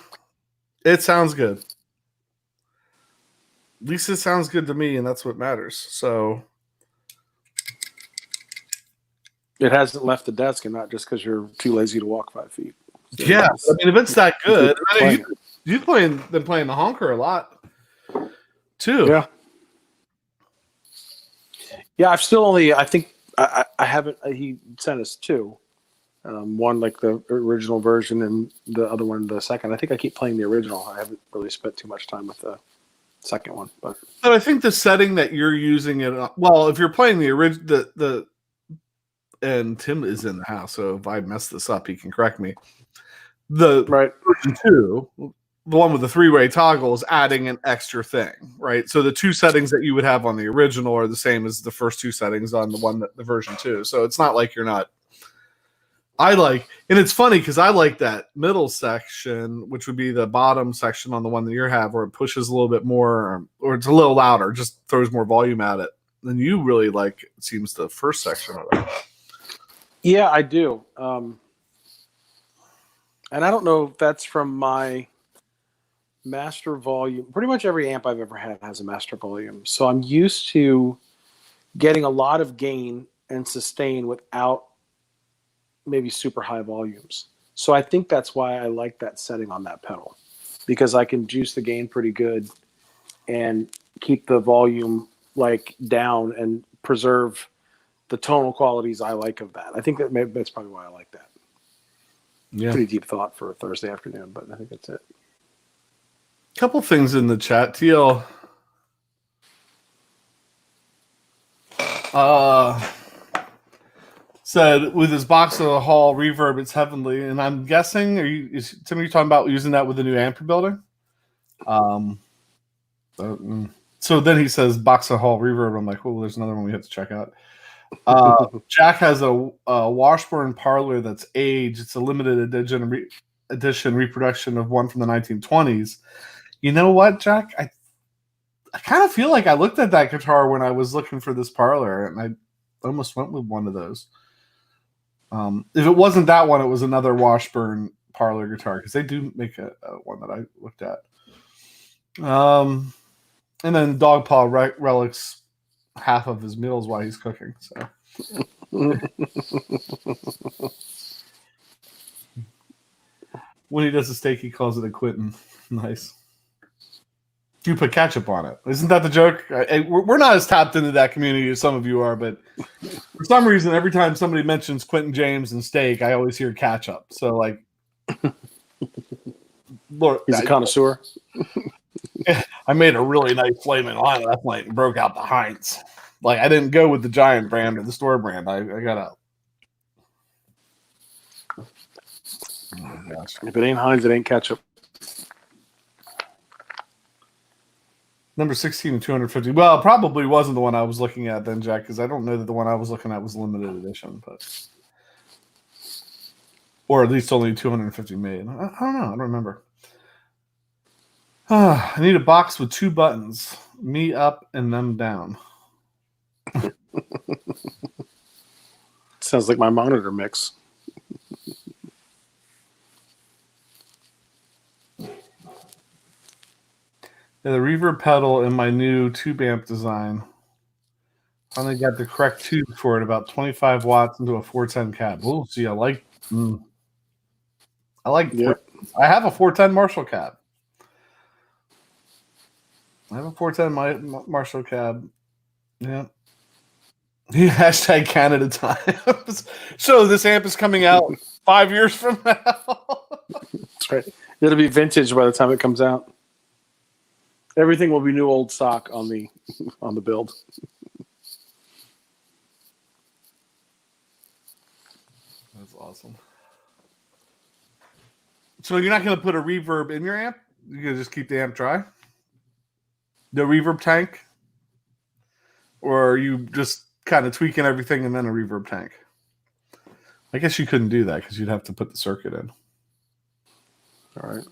it sounds good. At least it sounds good to me, and that's what matters. So it hasn't left the desk, and not just because you're too lazy to walk 5 feet. So yeah, I mean, if it's that good, you've been playing the honker a lot too. Yeah, yeah. I've still only. I think I haven't. He sent us two. One like the original version, and the other one the second. I think I keep playing the original. I haven't really spent too much time with the second one, but I think the setting that you're using it. Well, if you're playing the original, and Tim is in the house, so if I mess this up, he can correct me. The version 2, the one with the 3-way toggle, is adding an extra thing, right? So the 2 settings that you would have on the original are the same as the first 2 settings on the version 2. So it's not like you're not. And it's funny because I like that middle section, which would be the bottom section on the one that you have, where it pushes a little bit more, or it's a little louder, just throws more volume at it. Then you really like, it seems, the first section of it. Yeah, I do. And I don't know if that's from my master volume. Pretty much every amp I've ever had has a master volume. So I'm used to getting a lot of gain and sustain without maybe super high volumes. So I think that's why I like that setting on that pedal, because I can juice the gain pretty good and keep the volume like down and preserve the tonal qualities I like of that. I think that's probably why I like that. Yeah. Pretty deep thought for a Thursday afternoon, but I think that's it. Couple things in the chat. TL said with his Box of the Hall reverb, it's heavenly, and I'm guessing is Tim, you talking about using that with the new amp you're building? So then he says Box of the Hall reverb. I'm like, well, there's another one we have to check out. Jack has a Washburn Parlor that's aged. It's a limited edition reproduction of one from the 1920s. You know what, Jack? I kind of feel like I looked at that guitar when I was looking for this Parlor, and I almost went with one of those. If it wasn't that one, it was another Washburn Parlor guitar, because they do make a one that I looked at. And then Dog Paw relics half of his meals while he's cooking. So When he does a steak, he calls it a Quentin. Nice. You put ketchup on it. Isn't that the joke? We're not as tapped into that community as some of you are, but for some reason, every time somebody mentions Quentin James and steak, I always hear ketchup. So, like, Lord, he's a connoisseur. I made a really nice flaming line last night and broke out the Heinz. Like, I didn't go with the giant brand or the store brand. I got out. Oh, gosh. If it ain't Heinz, it ain't ketchup. Number 16 and 250. Well, it probably wasn't the one I was looking at then, Jack, because I don't know that the one I was looking at was limited edition, but or at least only 250 made. I don't know. I don't remember. I need a box with 2 buttons, me up and them down. Sounds like my monitor mix. Yeah, the reverb pedal in my new tube amp design. Finally got the correct tube for it, about 25 watts into a 410 cab. Oh, see, I like. Yep. I have a 410 Marshall cab. I have a 410 Marshall cab. Yeah. Hashtag Canada times. So this amp is coming out 5 years from now. That's right. It'll be vintage by the time it comes out. Everything will be new old stock on the build. That's awesome. So you're not going to put a reverb in your amp? You're going to just keep the amp dry? No reverb tank? Or are you just kind of tweaking everything and then a reverb tank? I guess you couldn't do that because you'd have to put the circuit in. All right.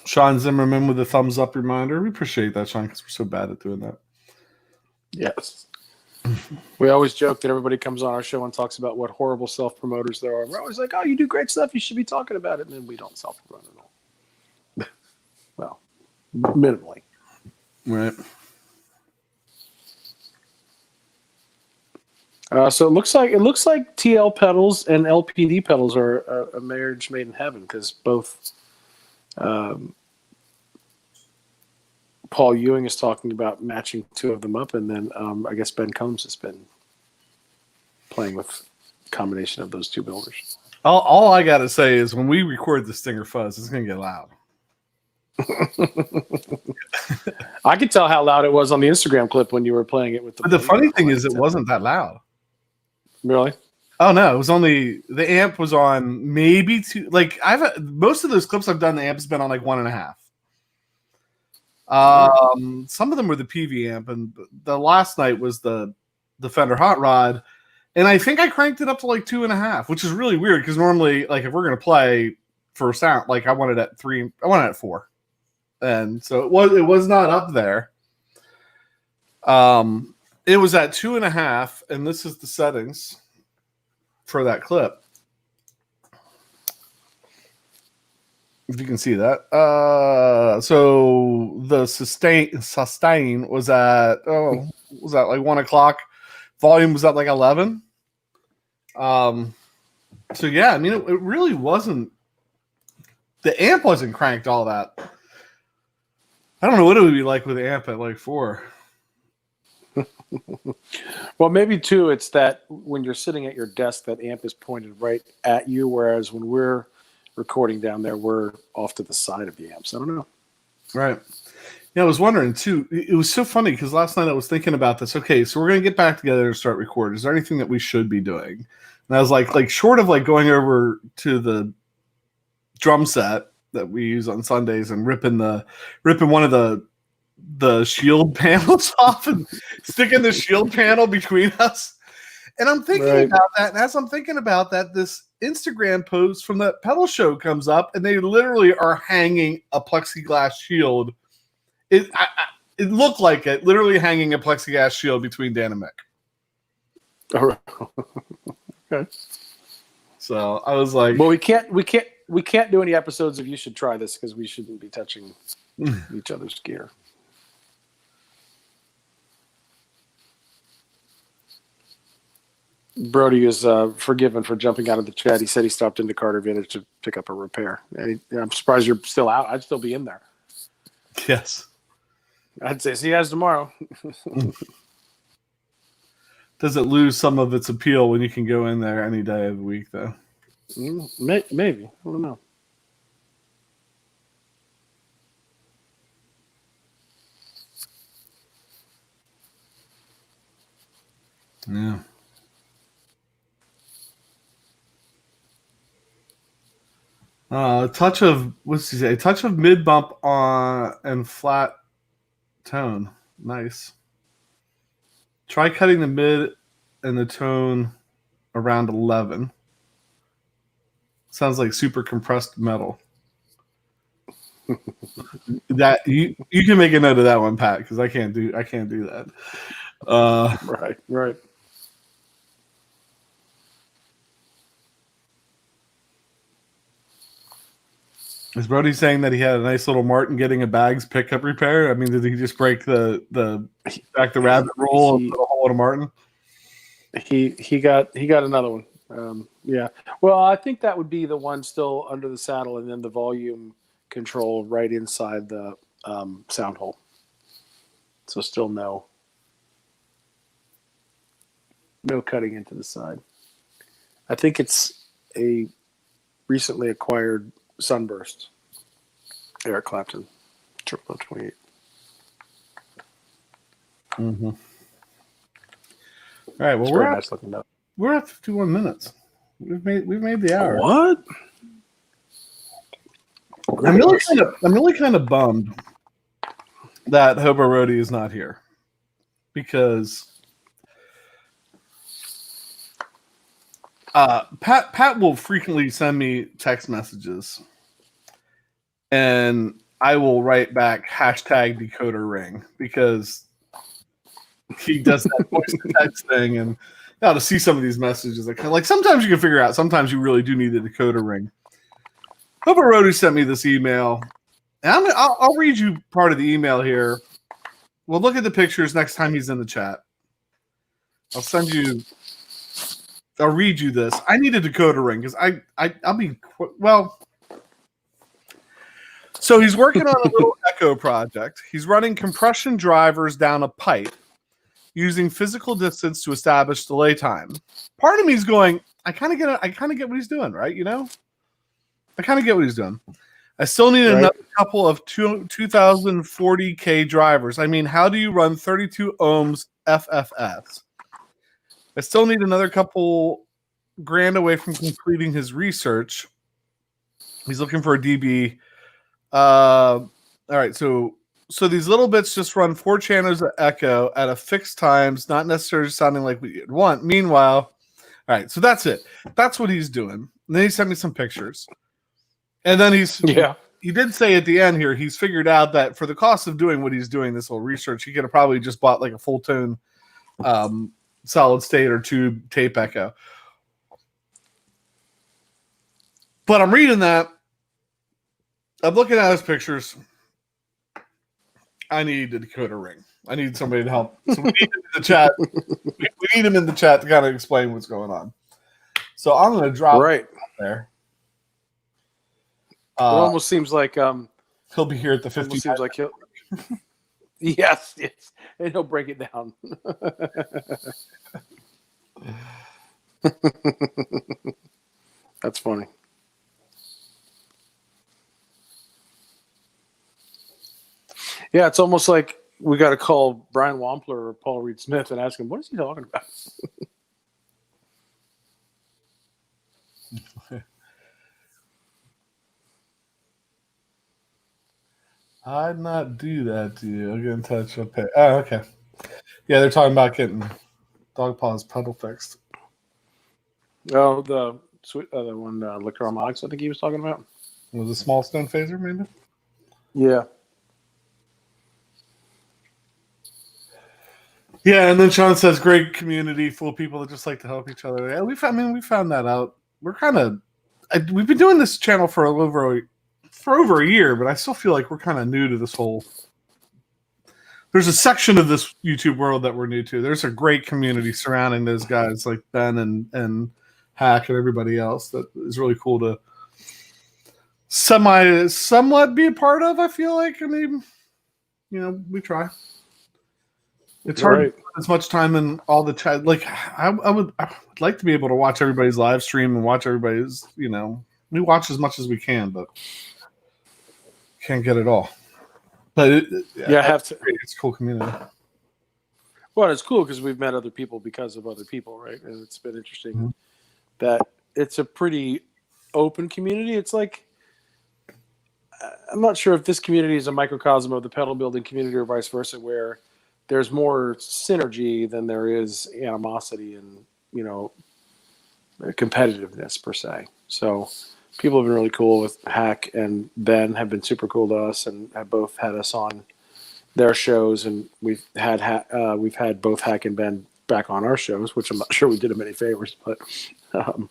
Sean Zimmerman with a thumbs up reminder. We appreciate that, Sean, because we're so bad at doing that. Yes. We always joke that everybody comes on our show and talks about what horrible self-promoters there are. We're always like, oh, you do great stuff. You should be talking about it. And then we don't self-promote at all. Well, minimally. Right. So it looks like TL pedals and LPD pedals are a marriage made in heaven because both Paul Ewing is talking about matching 2 of them up, and then I guess Ben Combs has been playing with a combination of those 2 builders. All I got to say is when we record the Stinger Fuzz, it's going to get loud. I could tell how loud it was on the Instagram clip when you were playing it with the. But the funny thing is, it wasn't that loud. Really? Oh no, it was only the amp was on maybe 2. Like most of those clips I've done, the amp's been on like 1.5. Some of them were the PV amp, and the last night was the Fender Hot Rod, and I think I cranked it up to like 2.5, which is really weird because normally, like if we're gonna play for sound, like I want it at 3, I want it at 4, and so it was not up there. It was at 2.5, and this is the settings for that clip. If you can see that. So the sustain was at like 1 o'clock. Volume was at like 11. So yeah, I mean it really wasn't, the amp wasn't cranked all that. I don't know what it would be like with the amp at like 4. Well, maybe too, it's that when you're sitting at your desk, that amp is pointed right at you, whereas when we're recording down there, we're off to the side of the amps. I don't know. Right. Yeah, I was wondering too. It was so funny because last night I was thinking about this. Okay, so we're gonna get back together and start recording. Is there anything that we should be doing? And I was like short of like going over to the drum set that we use on Sundays and ripping one of the shield panels off and sticking the shield panel between us. And I'm thinking about that. And as I'm thinking about that, this Instagram post from that pedal show comes up, and they literally are hanging a plexiglass shield. It looked like it, literally hanging a plexiglass shield between Dan and Mick. All right. Okay. So I was like, well, we can't do any episodes of You Should Try This because we shouldn't be touching each other's gear. Brody is forgiven for jumping out of the chat. He said he stopped into Carter Vintage to pick up a repair. I'm surprised you're still out. I'd still be in there. Yes. I'd say see you guys tomorrow. Does it lose some of its appeal when you can go in there any day of the week, though? Maybe. I don't know. Yeah. A touch of what's he say? A touch of mid bump on and flat tone. Nice. Try cutting the mid and the tone around 11. Sounds like super compressed metal. That you can make a note of that one, Pat, because I can't do that. Right. Is Brody saying that he had a nice little Martin getting a bags pickup repair? I mean, did he just break the back the rabbit roll and put a hole in a Martin? He got another one. Yeah. Well, I think that would be the one still under the saddle, and then the volume control right inside the sound hole. So still no cutting into the side. I think it's a recently acquired Sunburst. Eric Clapton, 28. Mm-hmm. All right. Well, we're at 51 minutes. We've made the hour. What? I'm really kind of bummed that Hobo Roadie is not here, because Pat will frequently send me text messages, and I will write back #decoder ring, because he does that voice to text thing, and to see some of these messages, like sometimes you can figure out, sometimes you really do need a decoder ring. Hobo Roadie sent me this email, and I'll read you part of the email here. We'll look at the pictures next time he's in the chat. I'll read you this. I need a decoder ring because I'll be well. So he's working on a little echo project. He's running compression drivers down a pipe using physical distance to establish delay time. Part of me is going, I kind of get what he's doing, right? I kind of get what he's doing. I still need another couple of 2040K drivers. I mean, how do you run 32 ohms FFS? I still need another couple grand away from completing his research. He's looking for a DB. All right, so these little bits just run 4 channels of echo at a fixed times, not necessarily sounding like we want. Meanwhile, all right, so that's it. That's what he's doing. And then he sent me some pictures. And then he did say at the end here, he's figured out that for the cost of doing what he's doing, this whole research, he could have probably just bought like a full tone solid state or tube tape echo. But I'm reading that. I'm looking at his pictures. I need a decoder ring. I need somebody to help. So we need him in the chat. We need him in the chat to kind of explain what's going on. So I'm going to drop it there. It almost seems like he'll be here at the 50. Seems like he'll. Yes, and he'll break it down. That's funny. Yeah, it's almost like we got to call Brian Wampler or Paul Reed Smith and ask him, what is he talking about? I'd not do that to you. I'll get in touch. Okay. Oh, okay. Yeah, they're talking about getting Dog Paw's pedal fixed. Oh, the one, Liquor Harmonics, I think he was talking about. Was it a small stone phaser, maybe? Yeah. Yeah, and then Sean says, great community full of people that just like to help each other. Yeah, we found that out. We've been doing this channel for over a year, but I still feel like we're kind of new to this whole there's a section of this YouTube world that we're new to. There's a great community surrounding those guys like Ben and Hack and everybody else that is really cool to somewhat be a part of. I feel like, I mean, we try. It's hard to put as much time in all the chat. Like I would like to be able to watch everybody's live stream and watch everybody's, we watch as much as we can, but can't get it all. But I have to. It's a cool community. Well, it's cool because we've met other people because of other people, right? And it's been interesting that it's a pretty open community. It's like, I'm not sure if this community is a microcosm of the pedal building community or vice versa, where there's more synergy than there is animosity and, competitiveness per se. So people have been really cool with Hack, and Ben have been super cool to us and have both had us on their shows. And we've had both Hack and Ben back on our shows, which I'm not sure we did them any favors, but so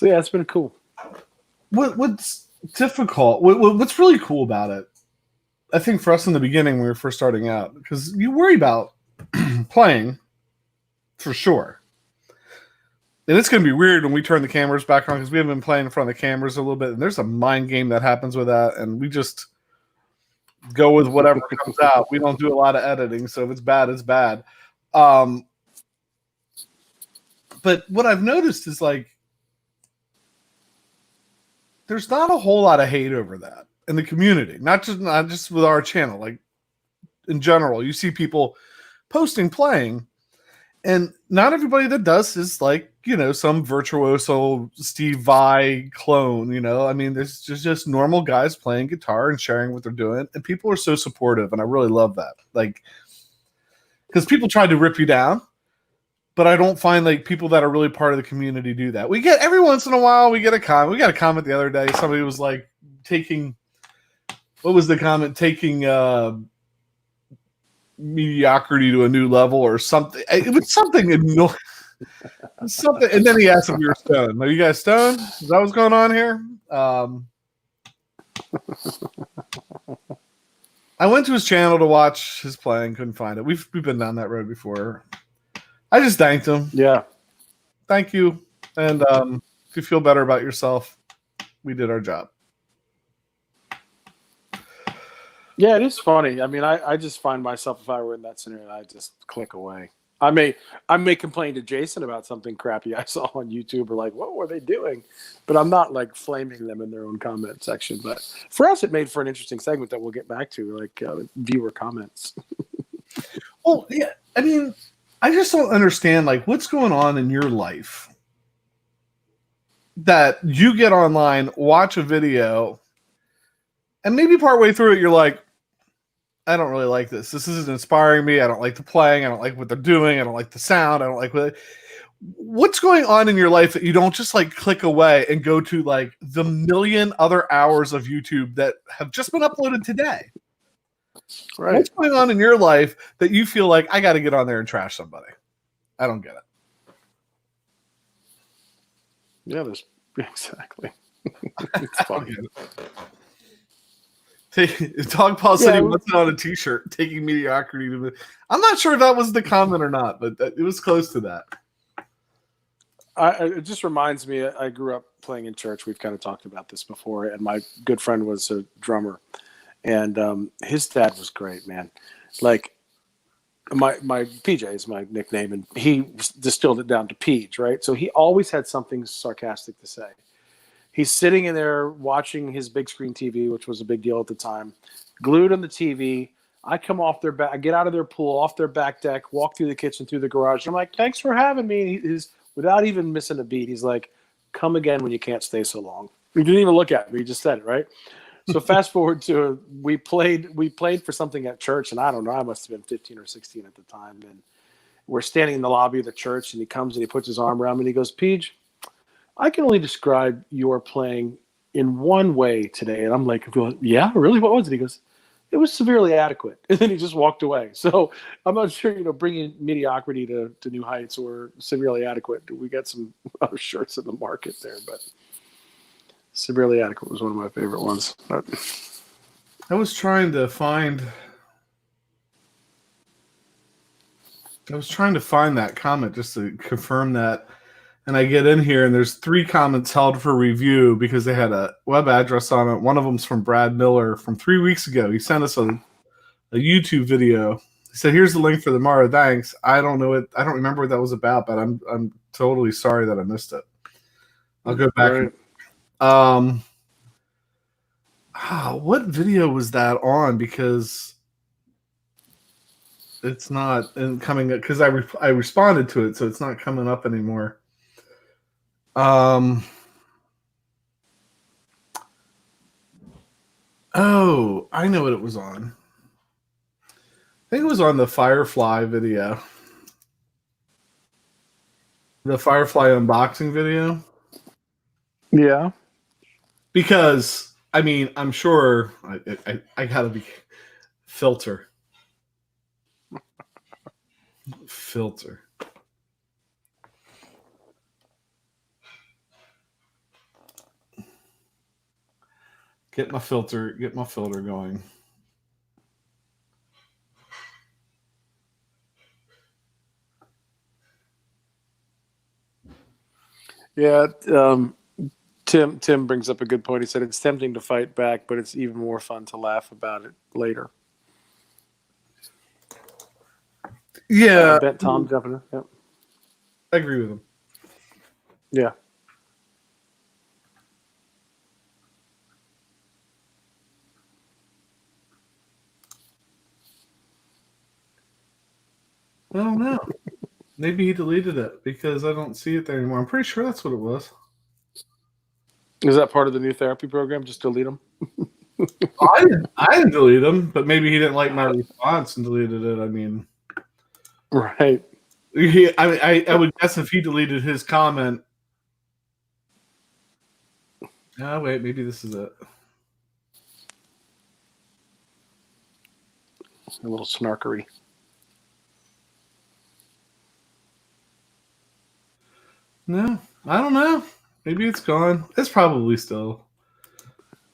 yeah, it's been cool. What's difficult? What's really cool about it? I think for us in the beginning, when we were first starting out, because you worry about playing for sure. And it's going to be weird when we turn the cameras back on because we haven't been playing in front of the cameras a little bit. And there's a mind game that happens with that. And we just go with whatever comes out. We don't do a lot of editing. So if it's bad, it's bad. But what I've noticed is like, there's not a whole lot of hate over that in the community, not just with our channel, like in general. You see people posting playing, and not everybody that does is like, some virtuoso Steve Vai clone, I mean, there's just normal guys playing guitar and sharing what they're doing, and people are so supportive, and I really love that. Like, because people try to rip you down, but I don't find like people that are really part of the community do that. We get every once in a while, we get a comment. We got a comment the other day. Somebody was like what was the comment? Taking mediocrity to a new level or something. It was something annoying. Something, and then he asked if we were stoned. Are you guys stoned? Is that what's going on here? I went to his channel to watch his playing, couldn't find it. We've been down that road before. I just thanked him. Yeah. Thank you. And if you feel better about yourself, we did our job. Yeah, it is funny. I mean, I just find myself, if I were in that scenario, I just click away. I may complain to Jason about something crappy I saw on YouTube or like, what were they doing? But I'm not like flaming them in their own comment section. But for us, it made for an interesting segment that we'll get back to, like viewer comments. Well, yeah, I mean, I just don't understand like what's going on in your life that you get online, watch a video, and maybe partway through it, you're like, I don't really like this. This isn't inspiring me. I don't like the playing. I don't like what they're doing. I don't like the sound. I don't like what's going on in your life that you don't just like click away and go to like the million other hours of YouTube that have just been uploaded today. Right. What's going on in your life that you feel like I got to get on there and trash somebody? I don't get it. Yeah, there's exactly. It's funny. Dog Paw said he wants it on a T-shirt. Taking mediocrity to the. I'm not sure if that was the comment or not, but it was close to that. It just reminds me. I grew up playing in church. We've kind of talked about this before, and my good friend was a drummer, and his dad was great, man. Like my PJ is my nickname, and he distilled it down to Peach, right? So he always had something sarcastic to say. He's sitting in there watching his big screen TV, which was a big deal at the time, glued on the TV. I come off their back, I get out of their pool, off their back deck, walk through the kitchen, through the garage. I'm like, thanks for having me. He's without even missing a beat. He's like, come again when you can't stay so long. He didn't even look at me. He just said it, right? So fast forward to we played for something at church, and I don't know, I must have been 15 or 16 at the time. And we're standing in the lobby of the church, and he comes and he puts his arm around me and he goes, Peach, I can only describe your playing in one way today. And I'm like, yeah, really? What was it? He goes, it was severely adequate. And then he just walked away. So I'm not sure, bringing mediocrity to new heights or severely adequate. We got some other shirts in the market there, but severely adequate was one of my favorite ones. I was trying to find I was trying to find that comment just to confirm that. And I get in here, and there's 3 comments held for review because they had a web address on it. One of them's from Brad Miller from 3 weeks ago. He sent us a YouTube video. He said, "Here's the link for the Mara. Thanks. I don't know it. I don't remember what that was about, but I'm totally sorry that I missed it. I'll go back. Right. What video was that on? Because it's not coming up. Because I responded to it, so it's not coming up anymore. Oh, I know what it was on. I think it was on the Firefly video. The Firefly unboxing video. Yeah. Because, I mean, I'm sure I gotta be filter. Filter. Get my filter going. Yeah. Tim brings up a good point. He said it's tempting to fight back, but it's even more fun to laugh about it later. Yeah. Tom jumping in. Yep. I agree with him. Yeah. I don't know. Maybe he deleted it because I don't see it there anymore. I'm pretty sure that's what it was. Is that part of the new therapy program? Just delete them? I didn't delete them, but maybe he didn't like my response and deleted it. I mean, right. I would guess if he deleted his comment. Oh, wait, maybe this is it. A little snarkery. No, I don't know. Maybe it's gone. It's probably still.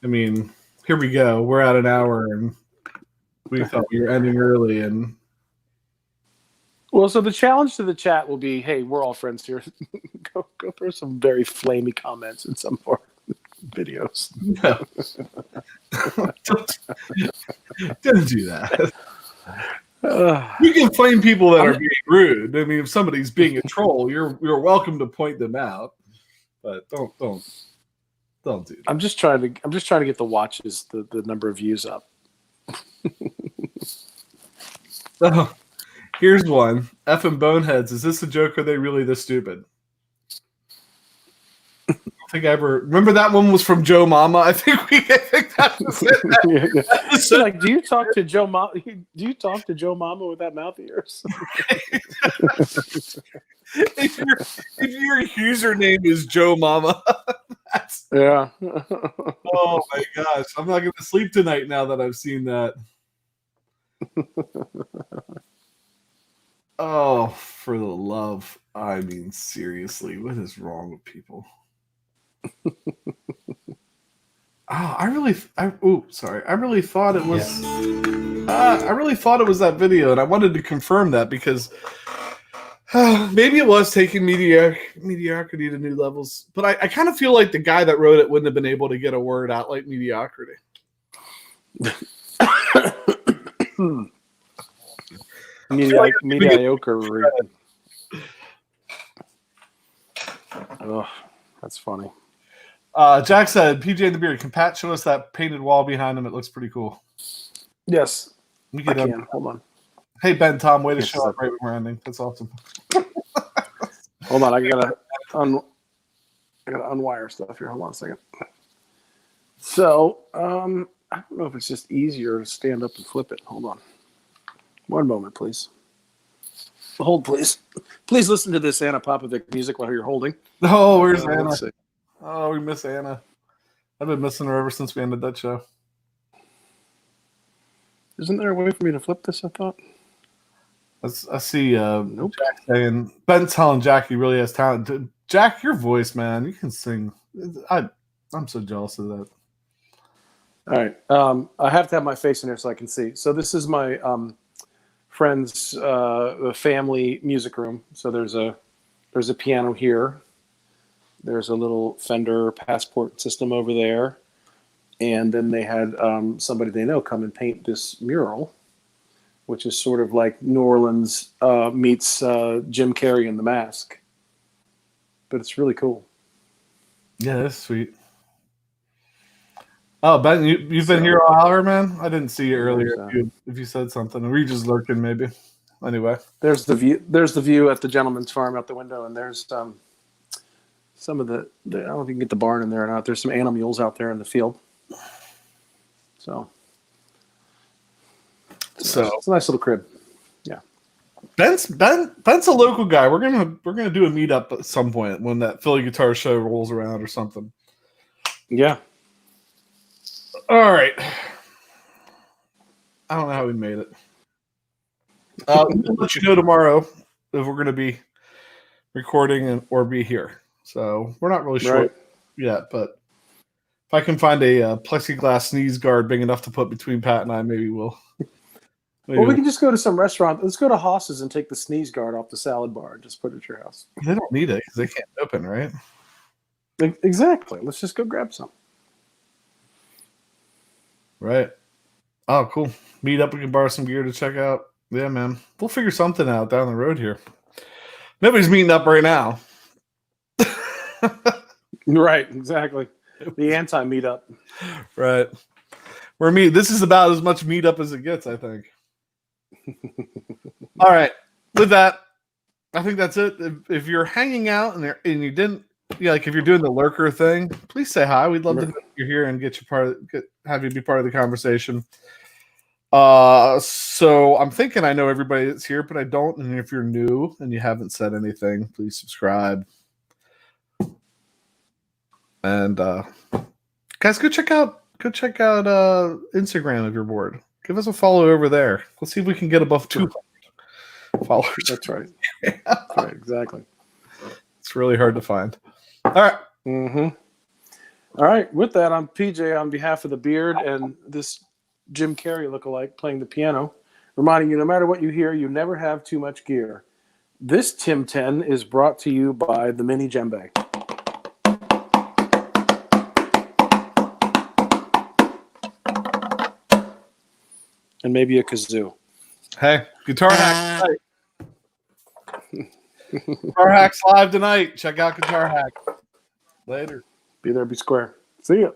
I mean, here we go. We're at an hour, and we thought we were ending early. And well, so the challenge to the chat will be: hey, we're all friends here. go throw some very flamey comments in some of our videos. No. don't do that. You can flame people that are being rude. I mean, if somebody's being a troll, you're welcome to point them out, but don't do that. I'm just trying to get the watches, the number of views up. Oh, here's one. Effing boneheads. Is this a joke? Or are they really this stupid? I don't think I ever remember that one was from Joe Mama. I think that was it. So, like, do you talk to Joe Mama? Do you talk to Joe Mama with that mouth of yours? if your username is Joe Mama, yeah. Oh my gosh, I'm not going to sleep tonight now that I've seen that. Oh, for the love! I mean, seriously, what is wrong with people? I really thought it was. I really thought it was that video, and I wanted to confirm that because maybe it was taking mediocrity to new levels. But I kind of feel like the guy that wrote it wouldn't have been able to get a word out like mediocrity. Mediocre. Oh, that's funny. Jack said, "PJ and the Beard, can Pat show us that painted wall behind him? It looks pretty cool." Yes, we can. Hold on. Hey Ben, Tom, way to show up right when we're ending. That's awesome. Hold on, I gotta unwire stuff here. Hold on a second. So, I don't know if it's just easier to stand up and flip it. Hold on. One moment, please. Hold, please. Please listen to this Anna Popovic music while you're holding. Oh, where's Anna? Oh, we miss Anna. I've been missing her ever since we ended that show. Isn't there a way for me to flip this, I thought? I see nope. Jack saying, Ben's telling Jack he really has talent. Jack, your voice, man, you can sing. I'm so jealous of that. All right. I have to have my face in there so I can see. So this is my friend's family music room. So there's a piano here. There's a little Fender Passport system over there. And then they had somebody they know come and paint this mural, which is sort of like New Orleans meets Jim Carrey in The Mask. But it's really cool. Yeah, that's sweet. Oh, Ben, you've been here all hour, man? I didn't see you earlier if you said something. Were you just lurking, maybe? Anyway. There's the view at the gentleman's farm out the window, and there's some of the I don't know if you can get the barn in there or not. There's some animal mules out there in the field. So it's a nice little crib. Yeah. Ben's a local guy. We're gonna do a meetup at some point when that Philly Guitar Show rolls around or something. Yeah. All right. I don't know how we made it. We'll let you know tomorrow if we're gonna be recording or be here. So we're not really sure yet, but if I can find a plexiglass sneeze guard big enough to put between Pat and I, maybe we'll. Well, we can just go to some restaurant. Let's go to Haas's and take the sneeze guard off the salad bar and just put it at your house. They don't need it because they can't open, right? Exactly. Let's just go grab some. Right. Oh, cool. Meet up. We can borrow some gear to check out. Yeah, man. We'll figure something out down the road here. Nobody's meeting up right now. Right. Exactly. The anti-meetup. Right. This is about as much meetup as it gets, I think. All right. With that, I think that's it. If you're hanging out and you didn't, like if you're doing the lurker thing, please say hi. We'd love to know you're here and have you be part of the conversation. So I'm thinking I know everybody that's here, but I don't. And if you're new and you haven't said anything, please subscribe. And guys, go check out Instagram if you're bored. Give us a follow over there. Let's see if we can get above 200 followers. That's right. That's right, exactly. It's really hard to find. All right. Mm-hmm. All right. With that, I'm PJ on behalf of the Beard and this Jim Carrey lookalike playing the piano, reminding you no matter what you hear, you never have too much gear. This Tim 10 is brought to you by the Mini Djembe. And maybe a kazoo. Hey, Guitar Hack tonight. Guitar Hack's live tonight. Check out Guitar Hack. Later. Be there, be square. See ya.